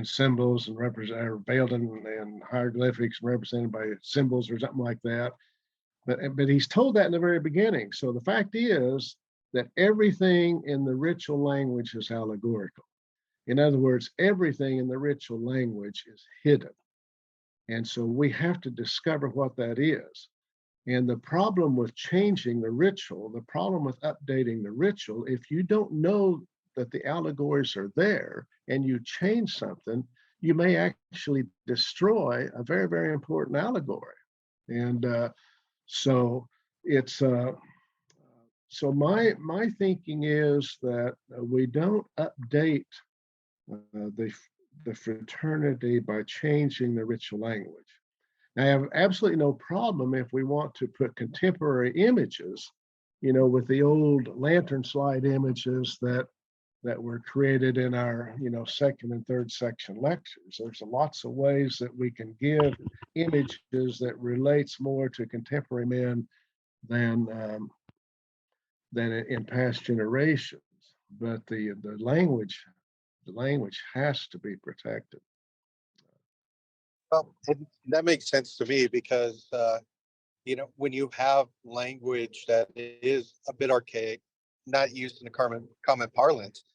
symbols and represent, or veiled in hieroglyphics and represented by symbols or something like that. But he's told that in the very beginning. So the fact is that everything in the ritual language is allegorical. In other words, everything in the ritual language is hidden. And so we have to discover what that is. And the problem with changing the ritual, the problem with updating the ritual, if you don't know that the allegories are there and you change something, you may actually destroy a very, very important allegory. And so it's so my thinking is that we don't update the fraternity by changing the ritual language. I have absolutely no problem if we want to put contemporary images, with the old lantern slide images that were created in our, second and third section lectures. There's lots of ways that we can give images that relates more to contemporary men than in past generations. But the language has to be protected. Well, and that makes sense to me because when you have language that is a bit archaic, not used in the common parlance,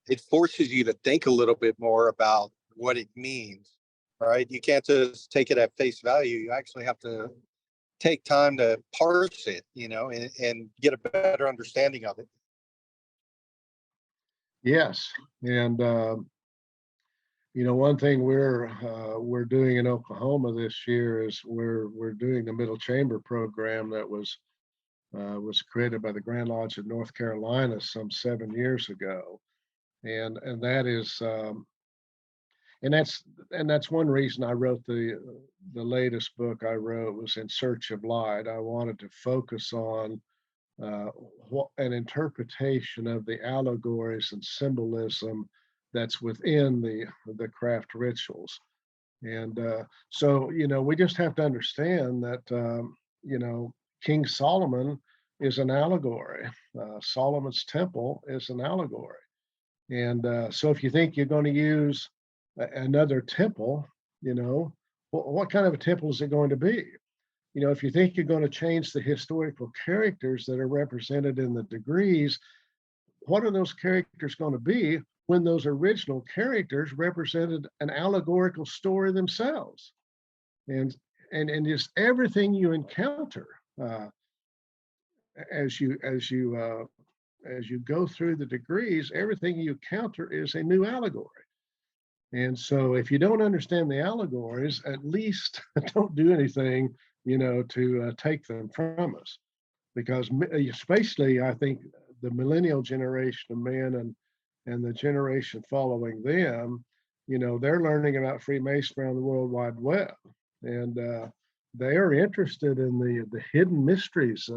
it forces you to think a little bit more about what it means. Right? You can't just take it at face value. You actually have to take time to parse it, and get a better understanding of it. Yes, and one thing we're doing in Oklahoma this year is we're doing the middle chamber program that was created by the Grand Lodge of North Carolina some 7 years ago, and that is and that's one reason I wrote the latest book I wrote was In Search of Light. I wanted to focus on an interpretation of the allegories and symbolism that's within the craft rituals. And so, we just have to understand that, King Solomon is an allegory. Solomon's temple is an allegory. And so if you think you're going to use another temple, what kind of a temple is it going to be? If you think you're going to change the historical characters that are represented in the degrees, what are those characters going to be when those original characters represented an allegorical story themselves? And just everything you encounter as you go through the degrees, everything you encounter is a new allegory. And so if you don't understand the allegories, at least don't do anything to take them from us. Because especially, I think, the millennial generation of men and the generation following them, they're learning about Freemasonry around the World Wide Web. And they are interested in the hidden mysteries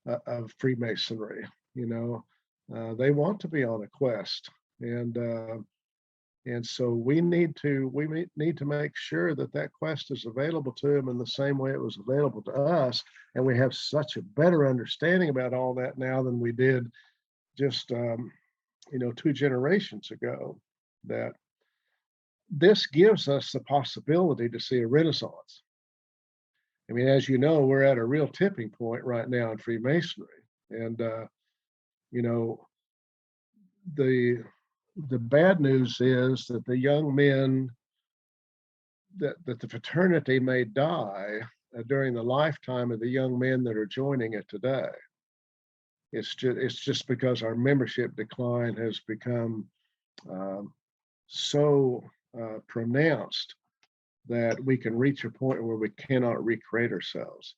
of Freemasonry. They want to be on a quest, and so we need to make sure that quest is available to them in the same way it was available to us. And we have such a better understanding about all that now than we did just 2 generations ago, that this gives us the possibility to see a renaissance. I mean, as you know, we're at a real tipping point right now in Freemasonry. And, the bad news is that the young men, that the fraternity may die during the lifetime of the young men that are joining it today. It's just because our membership decline has become so pronounced that we can reach a point where we cannot recreate ourselves.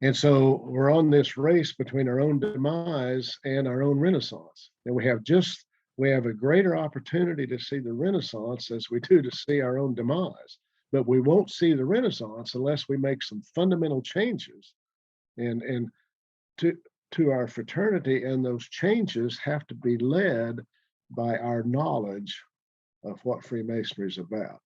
And so we're on this race between our own demise and our own renaissance. And we have a greater opportunity to see the renaissance as we do to see our own demise. But we won't see the renaissance unless we make some fundamental changes and to our fraternity, and those changes have to be led by our knowledge of what Freemasonry is about.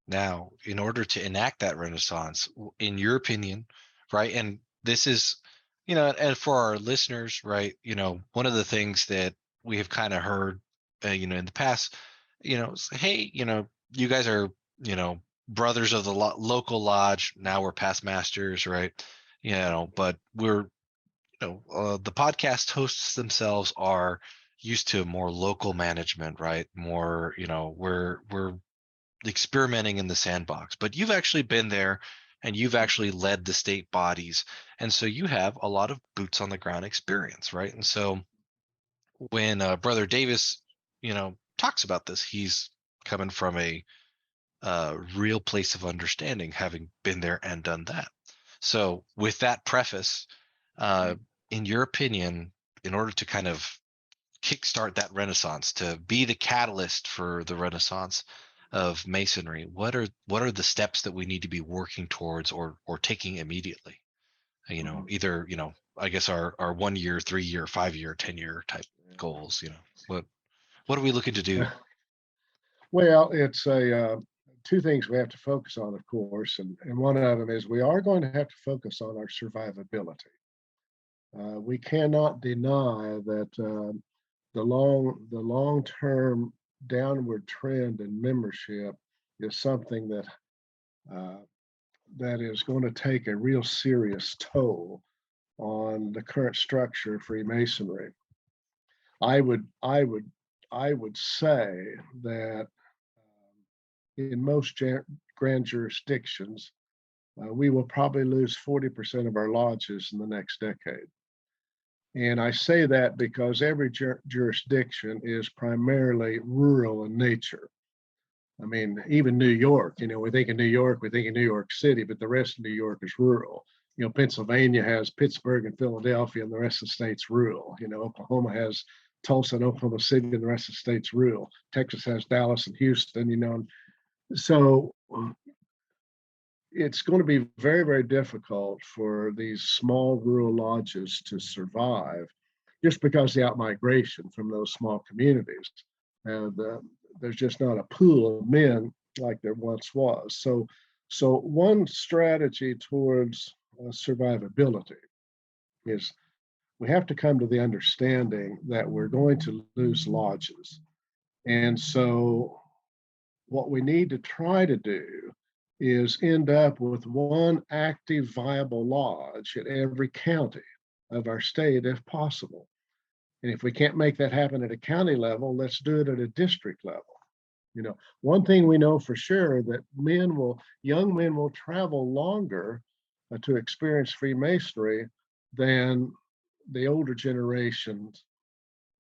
Now, in order to enact that renaissance, in your opinion, right, and this is, and for our listeners, right, one of the things that we have kind of heard, in the past, hey, you guys are, brothers of the local lodge. Now we're past masters, right? But we're, the podcast hosts themselves are used to more local management, right? More, we're experimenting in the sandbox. But you've actually been there, and you've actually led the state bodies, and so you have a lot of boots on the ground experience, right? And so when Brother Davis, talks about this, he's coming from a real place of understanding, having been there and done that. So with that preface, in your opinion, in order to kind of kickstart that renaissance, to be the catalyst for the renaissance of Masonry, what are the steps that we need to be working towards or taking immediately? Either, I guess our 1 year, 3 year, 5 year, 10-year type goals. What are we looking to do? Well, it's two things we have to focus on, of course, and one of them is we are going to have to focus on our survivability. We cannot deny that the long-term downward trend in membership is something that is going to take a real serious toll on the current structure of Freemasonry. I would say that in most grand jurisdictions, we will probably lose 40% of our lodges in the next decade. And I say that because every jurisdiction is primarily rural in nature. I mean, even New York, we think of New York, we think of New York City, but the rest of New York is rural. Pennsylvania has Pittsburgh and Philadelphia, and the rest of the state's rural. Oklahoma has Tulsa and Oklahoma City, and the rest of the state's rural. Texas has Dallas and Houston, So it's going to be very, very difficult for these small rural lodges to survive just because of the outmigration from those small communities. There's just not a pool of men like there once was. So one strategy towards survivability is we have to come to the understanding that we're going to lose lodges. And so what we need to try to do is end up with one active, viable lodge at every county of our state if possible. And if we can't make that happen at a county level, let's do it at a district level. One thing we know for sure that young men will travel longer to experience Freemasonry than the older generations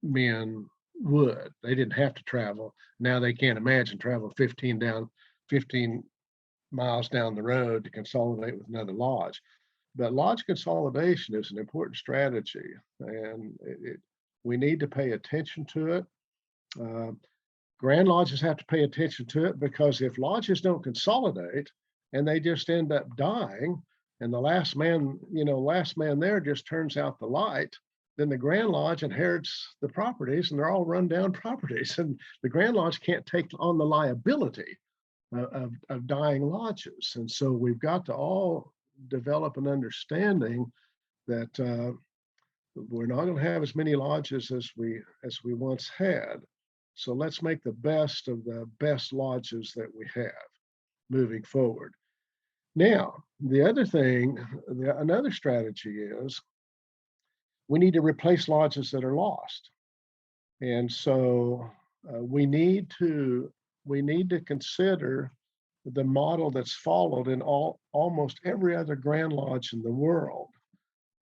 men would. They didn't have to travel. Now they can't imagine travel 15 miles down the road to consolidate with another lodge. But lodge consolidation is an important strategy, and we need to pay attention to it. Uh, Grand lodges have to pay attention to it, because if lodges don't consolidate and they just end up dying, and the last man there just turns out the light, then the Grand Lodge inherits the properties, and they're all run down properties, and the Grand Lodge can't take on the liability of dying lodges. And so we've got to all develop an understanding that we're not going to have as many lodges as we once had. So let's make the best of the best lodges that we have moving forward. Now, another strategy is we need to replace lodges that are lost. And so we need to consider the model that's followed in almost every other Grand Lodge in the world.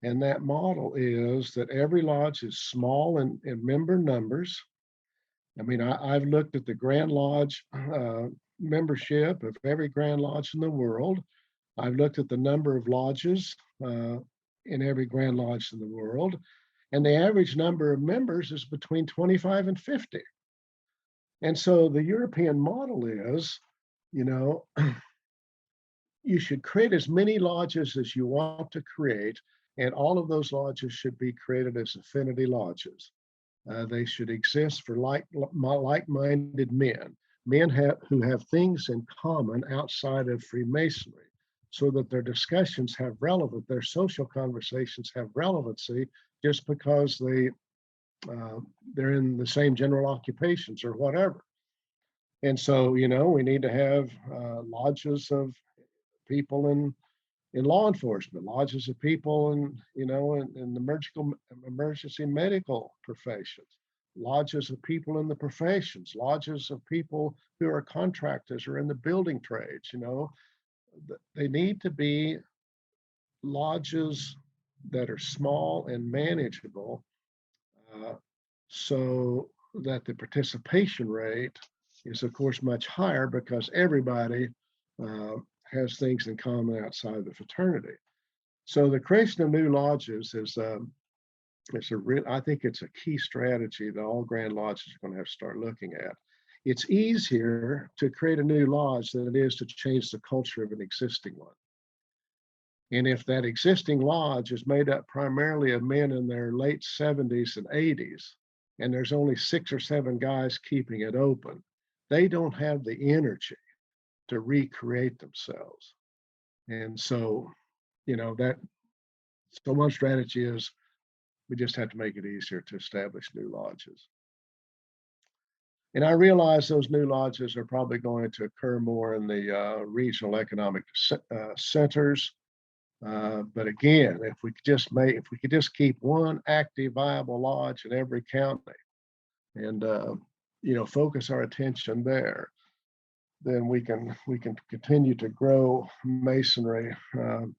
And that model is that every lodge is small in member numbers. I mean, I've looked at the Grand Lodge membership of every Grand Lodge in the world. I've looked at the number of lodges in every Grand Lodge in the world, and the average number of members is between 25 and 50. And so the European model is, you should create as many lodges as you want to create, and all of those lodges should be created as affinity lodges. They should exist for like-minded men who have things in common outside of Freemasonry, so that their discussions have relevance, their social conversations have relevancy, just because they're in the same general occupations or whatever. And so, we need to have lodges of people in law enforcement, lodges of people in the emergency medical professions, lodges of people in the professions, lodges of people who are contractors or in the building trades. They need to be lodges that are small and manageable, so that the participation rate is, of course, much higher, because everybody has things in common outside of the fraternity. So the creation of new lodges is I think it's a key strategy that all Grand Lodges are going to have to start looking at. It's easier to create a new lodge than it is to change the culture of an existing one. And if that existing lodge is made up primarily of men in their late 70s and 80s, and there's only 6 or 7 guys keeping it open, they don't have the energy to recreate themselves. And so, so one strategy is we just have to make it easier to establish new lodges. And I realize those new lodges are probably going to occur more in the regional economic centers. But again, if we could just keep one active, viable lodge in every county, and focus our attention there, then we can continue to grow Masonry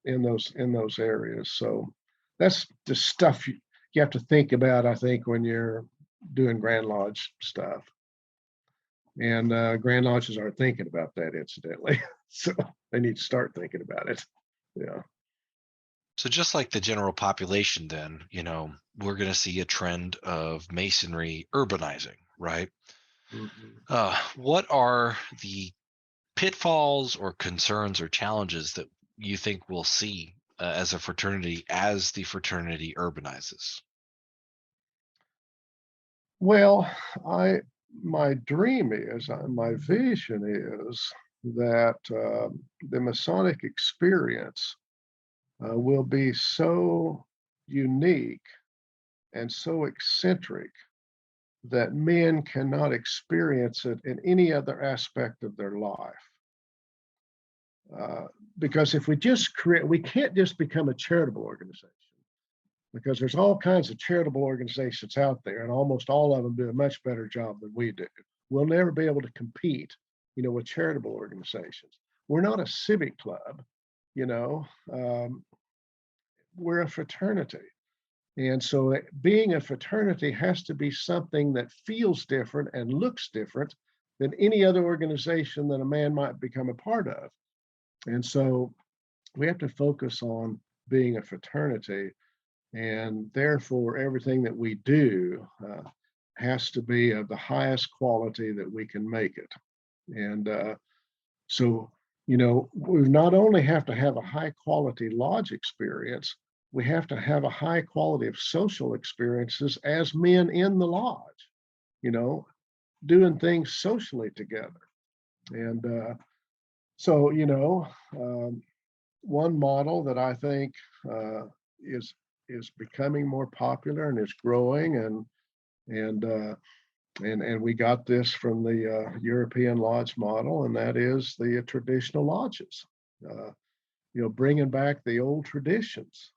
in those areas. So that's the stuff you have to think about, I think, when you're doing Grand Lodge stuff. And Grand Lodges aren't thinking about that, incidentally. So they need to start thinking about it. Yeah. So just like the general population, then, we're going to see a trend of Masonry urbanizing, right? Mm-hmm. What are the pitfalls or concerns or challenges that you think we'll see as a fraternity as the fraternity urbanizes? Well, my dream is, my vision is that the Masonic experience will be so unique and so eccentric that men cannot experience it in any other aspect of their life. Because if we can't just become a charitable organization, because there's all kinds of charitable organizations out there, and almost all of them do a much better job than we do. We'll never be able to compete, with charitable organizations. We're not a civic club, we're a fraternity. And so being a fraternity has to be something that feels different and looks different than any other organization that a man might become a part of. And so we have to focus on being a fraternity, and therefore everything that we do has to be of the highest quality that we can make it. And so, we not only have to have a high quality lodge experience, we have to have a high quality of social experiences as men in the lodge, you know, doing things socially together. And so, one model that I think uh, is is becoming more popular and is growing, and and we got this from the European lodge model, and that is the traditional lodges. Uh, bringing back the old traditions,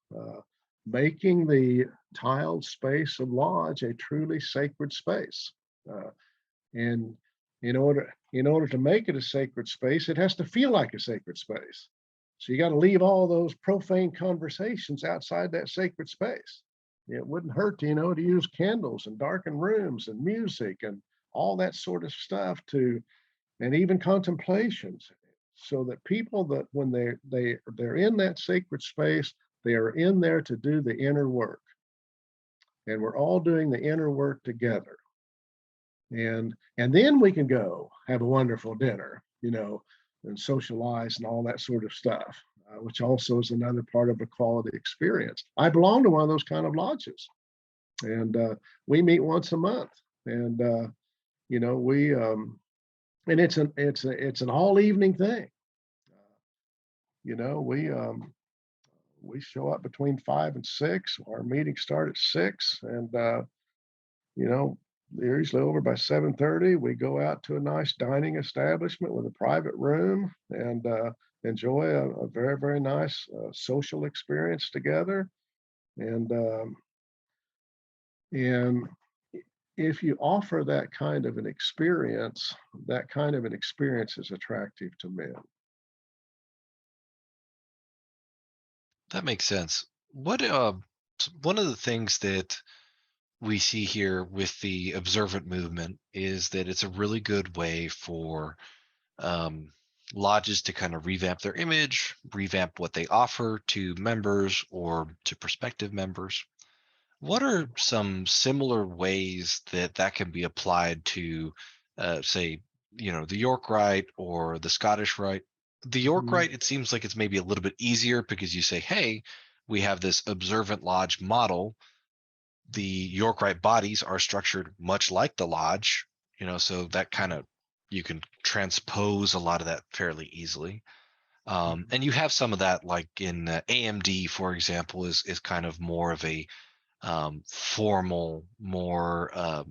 making the tiled space of lodge a truly sacred space. And in order to make it a sacred space, it has to feel like a sacred space. So you got to leave all those profane conversations outside that sacred space. It wouldn't hurt, to use candles and darken rooms and music and all that sort of stuff and even contemplations, so that people that when they're in that sacred space, they are in there to do the inner work, and we're all doing the inner work together. And then we can go have a wonderful dinner, and socialize and all that sort of stuff, which also is another part of a quality experience. I belong to one of those kind of lodges, and we meet once a month, and we and it's an all evening thing. We show up between 5 and 6. Our meetings start at 6, and you know, they're usually over by 7:30. We go out to a nice dining establishment with a private room and enjoy a very, very nice social experience together. And and if you offer that kind of an experience is attractive to men. That makes sense. What one of the things that we see here with the observant movement is that it's a really good way for um, lodges to kind of revamp their image, revamp what they offer to members or to prospective members. What are some similar ways that that can be applied to, say, the York Rite or the Scottish Rite? The York Mhm, Rite, it seems like it's maybe a little bit easier because you say, hey, we have this observant lodge model. The York Rite bodies are structured much like the lodge, so that kind of you can transpose a lot of that fairly easily. mhm, And you have some of that, like in AMD, for example, is kind of more of a formal, more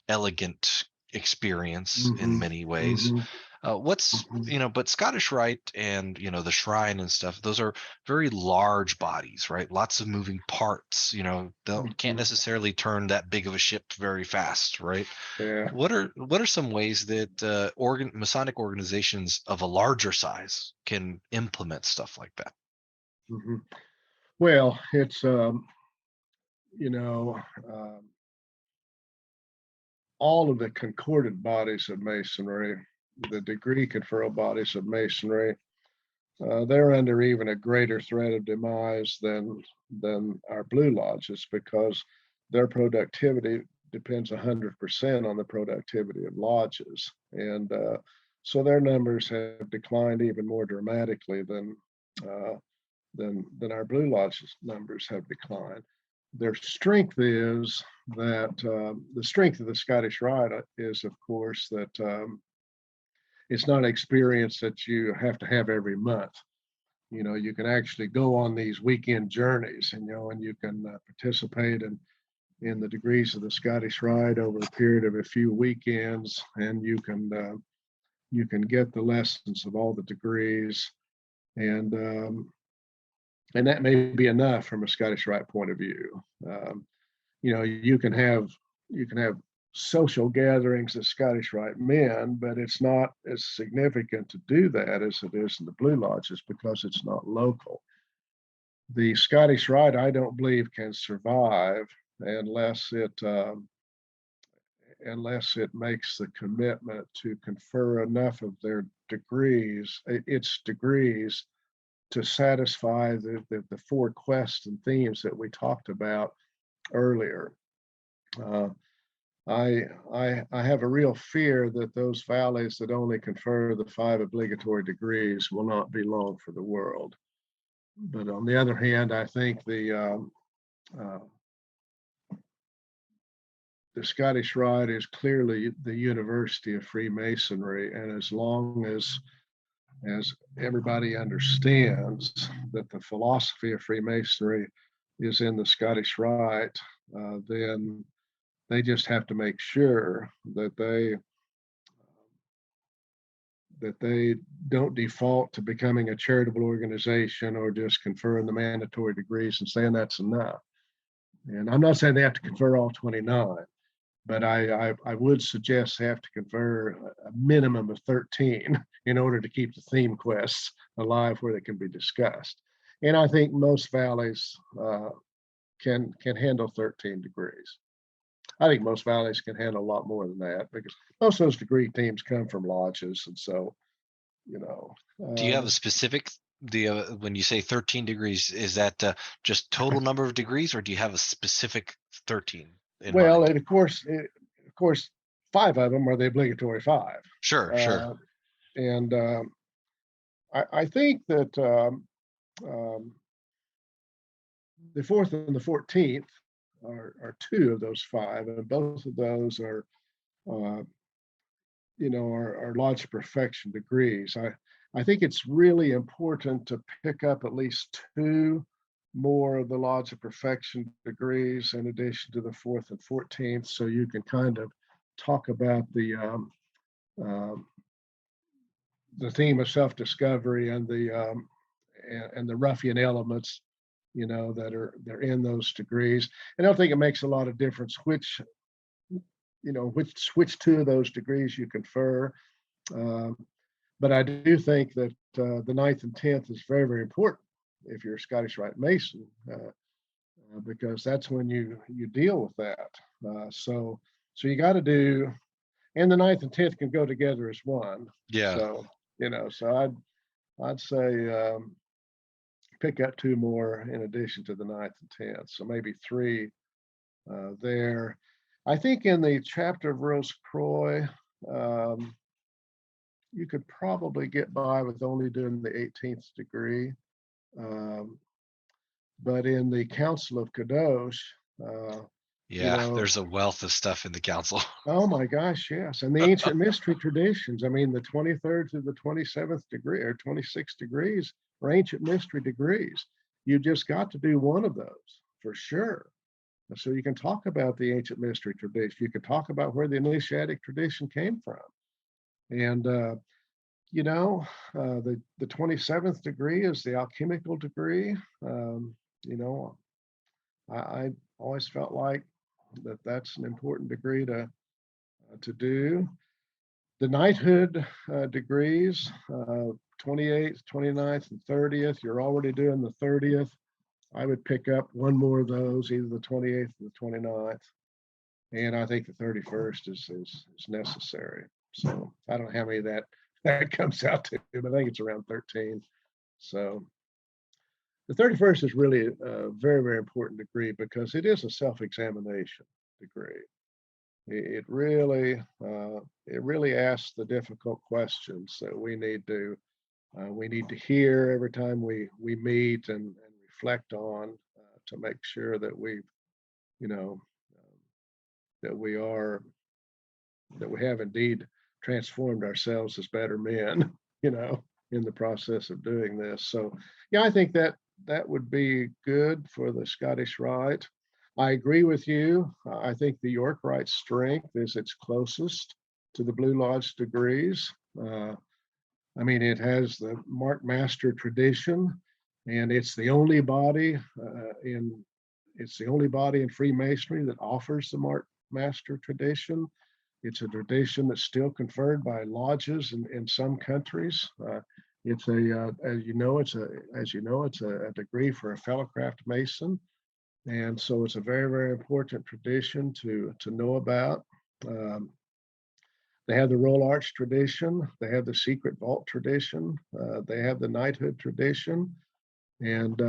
elegant experience in mhm, many ways. mhm, What's mhm, but Scottish Rite and the shrine and stuff, those are very large bodies, right? Lots of moving parts. They can't mhm. necessarily turn that big of a ship very fast, right? Yeah. What are some ways that Masonic organizations of a larger size can implement stuff like that? Mhm. Well, it's you know, um, all of the concordant bodies of masonry, the degree conferral bodies of masonry, they're under even a greater threat of demise than our blue lodges, because their productivity depends 100% on the productivity of lodges, and so their numbers have declined even more dramatically uh, than our blue lodges numbers have declined. Their strength is that the strength of the Scottish Rite is, of course, that it's not an experience that you have to have every month. You can actually go on these weekend journeys, and you can participate in the degrees of the Scottish Rite over a period of a few weekends, and you can get the lessons of all the degrees, and that may be enough from a Scottish Rite point of view. You can have social gatherings of Scottish Rite men, but it's not as significant to do that as it is in the Blue Lodges, because it's not local. The Scottish Rite, I don't believe, can survive unless unless it makes the commitment to confer enough of their degrees, its degrees, to satisfy the four quests and themes that we talked about earlier. I have a real fear that those valleys that only confer the 5 obligatory degrees will not be long for the world. But on the other hand, I think the Scottish Rite is clearly the University of Freemasonry, and as long as everybody understands that the philosophy of Freemasonry is in the Scottish Rite, then they just have to make sure that they don't default to becoming a charitable organization or just conferring the mandatory degrees and saying that's enough. And I'm not saying they have to confer all 29, but I would suggest they have to confer a minimum of 13 in order to keep the theme quests alive where they can be discussed. And I think most valleys can handle 13 degrees. I think most valleys can handle a lot more than that, because most of those degree teams come from lodges. And so, Do you have a specific, when you say 13 degrees, is that just total number of degrees, or do you have a specific 13 in well, mind? and of course, 5 of them are the obligatory 5. Sure. And I think that the 4th and the 14th are 2 of those 5, and both of those are Lodge of Perfection degrees. I think it's really important to pick up at least 2 more of the Lodge of Perfection degrees in addition to the 4th and 14th, so you can kind of talk about the theme of self-discovery and the ruffian elements, that are in those degrees. And I don't think it makes a lot of difference which 2 of those degrees you confer. But I do think that the 9th and 10th is very, very important if you're a Scottish Rite Mason, because that's when you deal with that. So you got to do, and the 9th and 10th can go together as one. Yeah. So I'd say pick up 2 more in addition to the 9th and 10th. So maybe 3 there. I think in the chapter of Rose Croix, you could probably get by with only doing the 18th degree. But in the Council of Kadosh, there's a wealth of stuff in the council. Oh my gosh, yes. And the ancient mystery traditions, I mean, the 23rd to the 27th degree or 26 degrees are ancient mystery degrees. You just got to do one of those for sure. So you can talk about the ancient mystery tradition. You can talk about where the initiatic tradition came from. And, the 27th degree is the alchemical degree. I always felt like that's an important degree to do. The knighthood degrees, 28th, 29th, and 30th. You're already doing the 30th. I would pick up 1 more of those, either the 28th or the 29th. And I think the 31st is necessary. So I don't know how many that comes out to, but I think it's around 13. So the 31st is really a very, very important degree because it is a self-examination degree. It really asks the difficult questions that we need to hear every time we meet and reflect on to make sure that that we have indeed transformed ourselves as better men, in the process of doing this. So, I think that would be good for the Scottish Rite. I agree with you. I think the York Rite's strength is its closest to the Blue Lodge degrees. It has the Mark Master tradition, and it's the only body in Freemasonry that offers the Mark Master tradition. It's a tradition that's still conferred by lodges in some countries. It's as you know, it's a degree for a fellowcraft Mason, and so it's a very, very important tradition to know about. They have the Roll Arch tradition. They have the Secret Vault tradition. They have the Knighthood tradition. And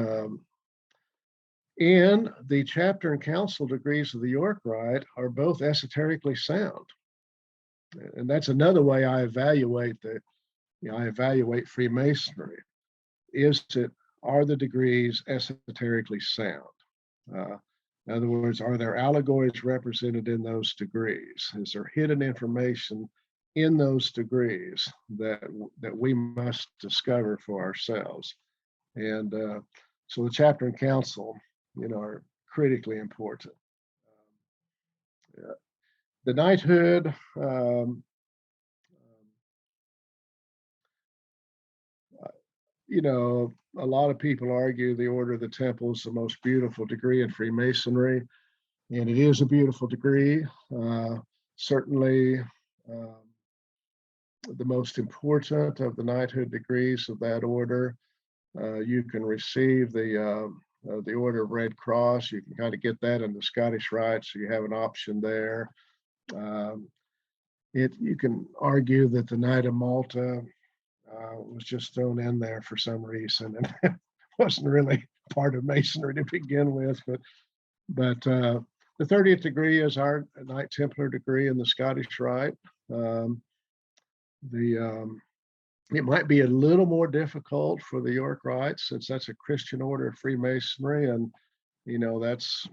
in the chapter and council degrees of the York Rite are both esoterically sound. And that's another way I evaluate Freemasonry. Are the degrees esoterically sound? In other words, are there allegories represented in those degrees? Is there hidden information in those degrees that we must discover for ourselves? And so the chapter and council, are critically important. The knighthood, a lot of people argue the Order of the Temple is the most beautiful degree in Freemasonry, and it is a beautiful degree. Certainly the most important of the knighthood degrees of that order. You can receive the Order of Red Cross. You can kind of get that in the Scottish Rite, so you have an option there. You can argue that the Knight of Malta was just thrown in there for some reason, and it wasn't really part of Masonry to begin with. But the 30th degree is our Knight Templar degree in the Scottish Rite. It might be a little more difficult for the York Rite, since that's a Christian order of Freemasonry, and that's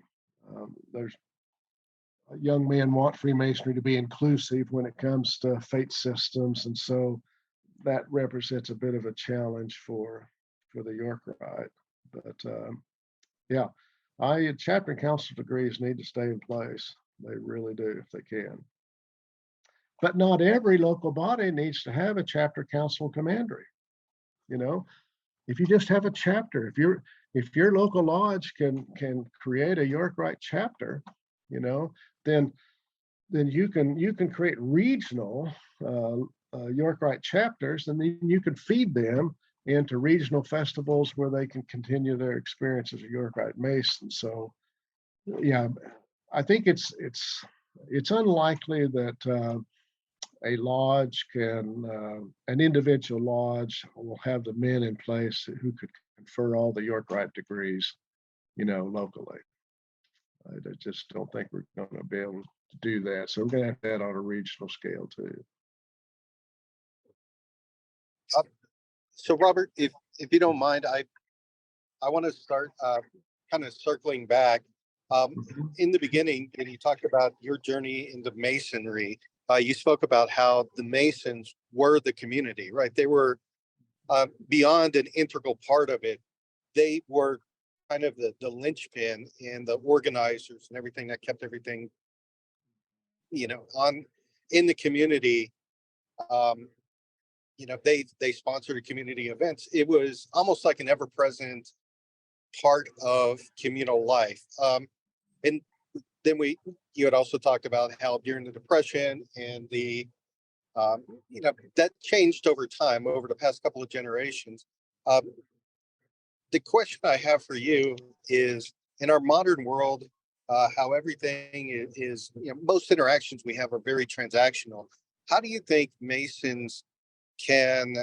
there's young men want Freemasonry to be inclusive when it comes to faith systems, and so that represents a bit of a challenge for the York Rite. But chapter and council degrees need to stay in place. They really do, if they can. But not every local body needs to have a chapter, council, commandery. If you just have a chapter, if your local lodge can create a York Rite chapter, then you can create regional York Rite chapters, and then you can feed them into regional festivals where they can continue their experience as a York Rite Mason. So, yeah, I think it's unlikely that a lodge an individual lodge will have the men in place who could confer all the York Rite degrees, locally. I just don't think we're going to be able to do that. So we're going to have that on a regional scale too. So Robert, if you don't mind, I want to start kind of circling back. In the beginning, when you talked about your journey into Masonry, you spoke about how the Masons were the community, right? They were beyond an integral part of it. They were kind of the linchpin and the organizers and everything that kept everything, on in the community. They sponsored community events. It was almost like an ever-present part of communal life. And then you had also talked about how during the Depression and the that changed over time, over the past couple of generations. The question I have for you is, in our modern world, how everything is, most interactions we have are very transactional. How do you think Masons can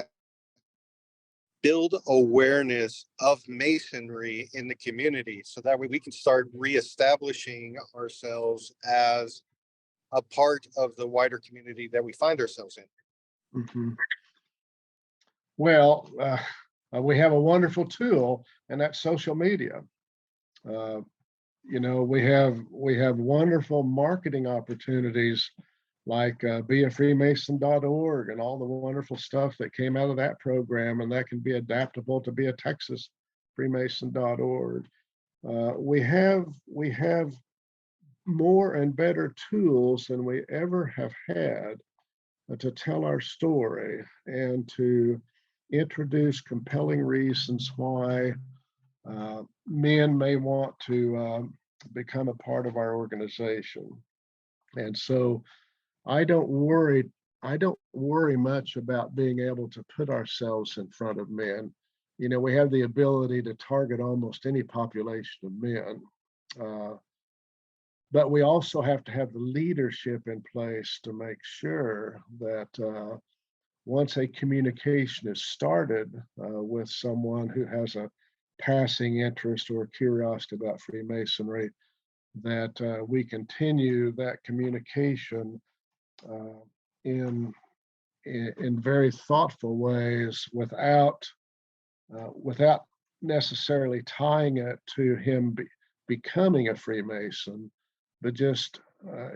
build awareness of Masonry in the community, so that way we can start reestablishing ourselves as a part of the wider community that we find ourselves in? Mm-hmm. Well, we have a wonderful tool, and that's social media. We have wonderful marketing opportunities, like beafreemason.org and all the wonderful stuff that came out of that program, and that can be adaptable to be a texasfreemason.org. We have more and better tools than we ever have had to tell our story and to introduce compelling reasons why men may want to become a part of our organization. And so I don't worry much about being able to put ourselves in front of men. We have the ability to target almost any population of men. but we also have to have the leadership in place to make sure that once a communication is started with someone who has a passing interest or curiosity about Freemasonry, that we continue that communication uh, in, in very thoughtful ways without necessarily tying it to him becoming a Freemason, but just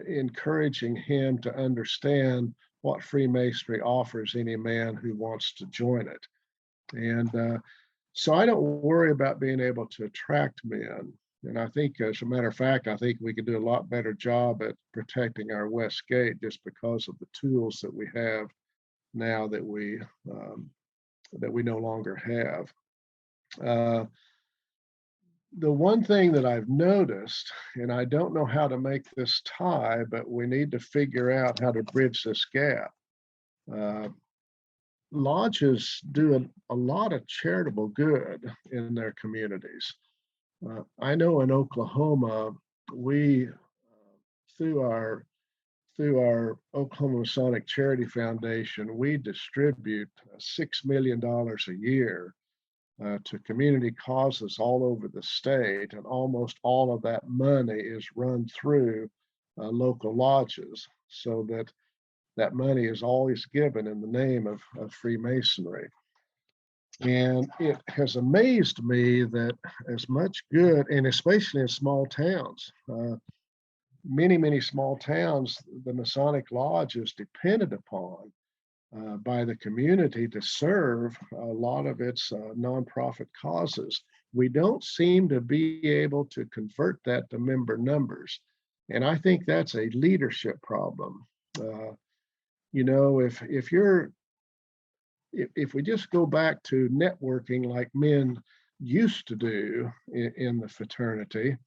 encouraging him to understand what Freemasonry offers any man who wants to join it. And so I don't worry about being able to attract men. And I think, as a matter of fact, I think we could do a lot better job at protecting our West Gate just because of the tools that we have now that we no longer have. The one thing that I've noticed, and I don't know how to make this tie, but we need to figure out how to bridge this gap. Uh, Lodges do a lot of charitable good in their communities. I know in Oklahoma, we through our through our Oklahoma Masonic Charity Foundation, we distribute $6 million a year to community causes all over the state, and almost all of that money is run through local lodges, so that money is always given in the name of Freemasonry. And it has amazed me that as much good, and especially in small towns, many small towns, the Masonic Lodge is depended upon by the community to serve a lot of its nonprofit causes. We don't seem to be able to convert that to member numbers. And I think that's a leadership problem. If we just go back to networking like men used to do in the fraternity,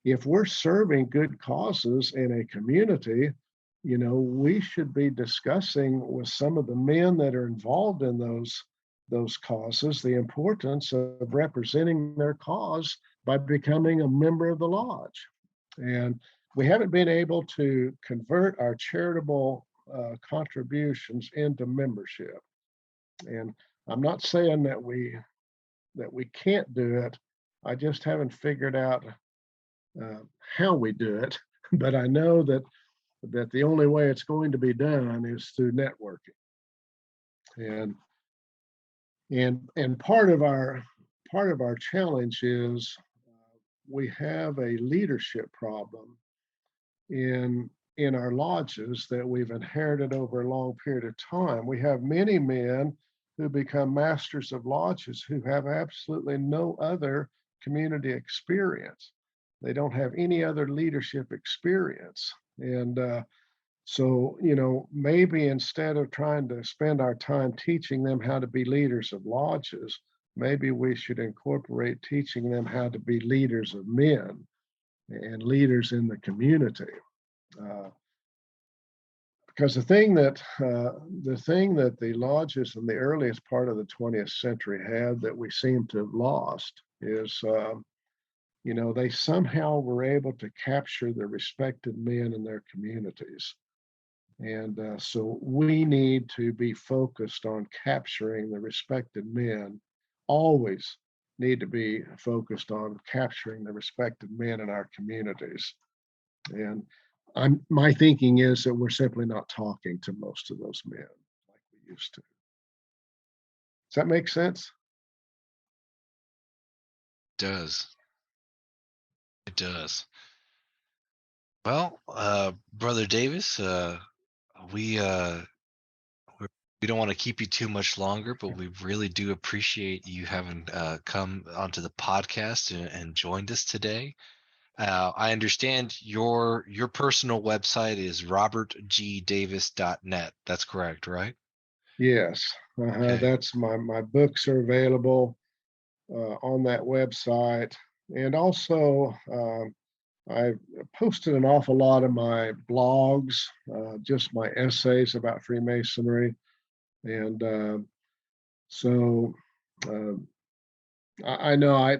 if we're serving good causes in a community, we should be discussing with some of the men that are involved in those causes the importance of representing their cause by becoming a member of the lodge. And we haven't been able to convert our charitable contributions into membership. And I'm not saying that we can't do it. I just haven't figured out how we do it. But I know that the only way it's going to be done is through networking. And part of our challenge is we have a leadership problem in our lodges that we've inherited over a long period of time. We have many men who become masters of lodges who have absolutely no other community experience. They don't have any other leadership experience. And so, maybe instead of trying to spend our time teaching them how to be leaders of lodges, maybe we should incorporate teaching them how to be leaders of men and leaders in the community. Because the thing that the lodges in the earliest part of the 20th century had that we seem to have lost is, they somehow were able to capture the respected men in their communities. And so we need to be focused on capturing the respected men, always need to be focused on capturing the respected men in our communities. And my thinking is that we're simply not talking to most of those men like we used to. Does that make sense? It does. Well, Brother Davis, we we don't want to keep you too much longer, but we really do appreciate you having come onto the podcast and joined us today. I understand your personal website is robertgdavis.net. That's correct, right? Yes. Okay. That's my books are available on that website. And also, I posted an awful lot of my blogs, just my essays about Freemasonry. And so I know I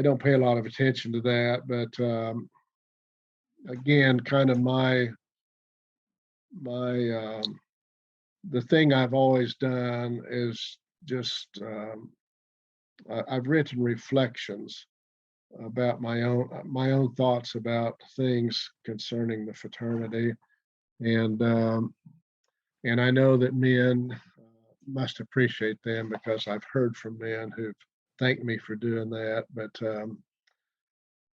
don't pay a lot of attention to that, but again, kind of the thing I've always done is just I've written reflections about my own thoughts about things concerning the fraternity, and I know that men must appreciate them, because I've heard from men who've thanked me for doing that. But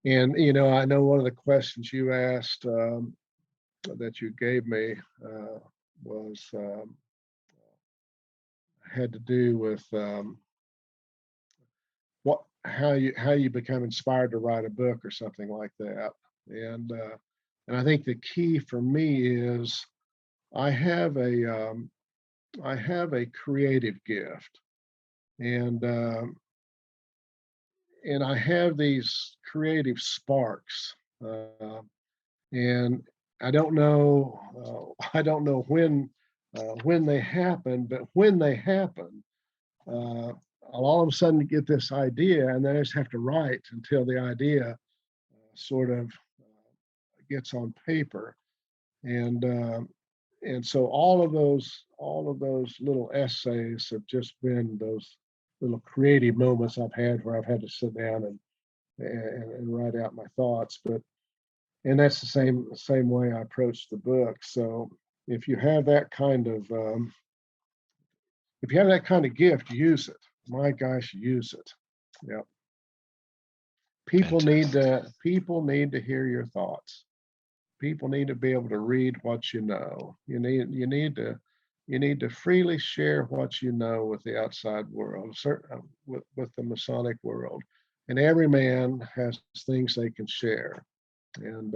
and I know one of the questions you asked that you gave me was had to do with how you become inspired to write a book or something like that. And I think the key for me is I have a creative gift, and I have these creative sparks, and I don't know when they happen, but when they happen, I'll all of a sudden get this idea, and then I just have to write until the idea sort of gets on paper, and so all of those little essays have just been those little creative moments I've had where I've had to sit down and write out my thoughts. And that's the same way I approach the book. So if you have that kind of gift, use it. My gosh, use it. Yeah. People need to hear your thoughts. People need to be able to read what you know. You need to freely share what you know with the outside world, with the Masonic world. And every man has things they can share. And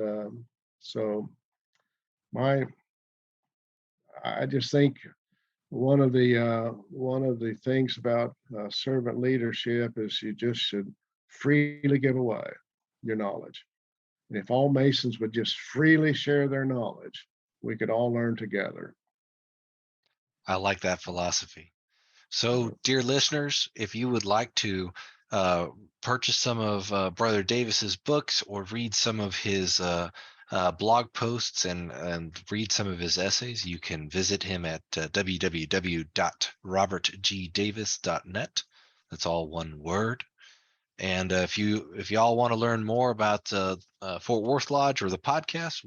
so I just think one of the things about servant leadership is you just should freely give away your knowledge. And if all Masons would just freely share their knowledge, we could all learn together. I like that philosophy. So, dear listeners, if you would like to purchase some of Brother Davis's books, or read some of his blog posts, and read some of his essays, you can visit him at www.robertgdavis.net. That's all one word. And if y'all want to learn more about Fort Worth Lodge or the podcast,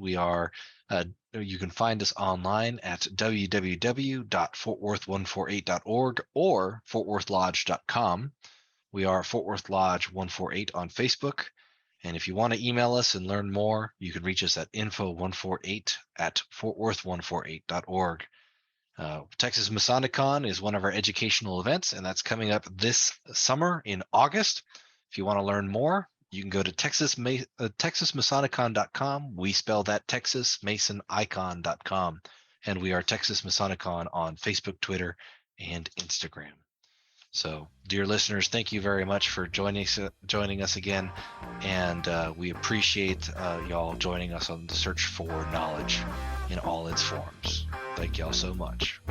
you can find us online at www.fortworth148.org or fortworthlodge.com. We are Fort Worth Lodge 148 on Facebook. And if you want to email us and learn more, you can reach us at info148@fortworth148.org. Texas Masonicon is one of our educational events, and that's coming up this summer in August. If you want to learn more, you can go to texasmasonicon.com. We spell that texasmasonicon.com. And we are Texas Masonicon on Facebook, Twitter, and Instagram. So, dear listeners, thank you very much for joining us again. And we appreciate y'all joining us on the search for knowledge in all its forms. Thank y'all so much.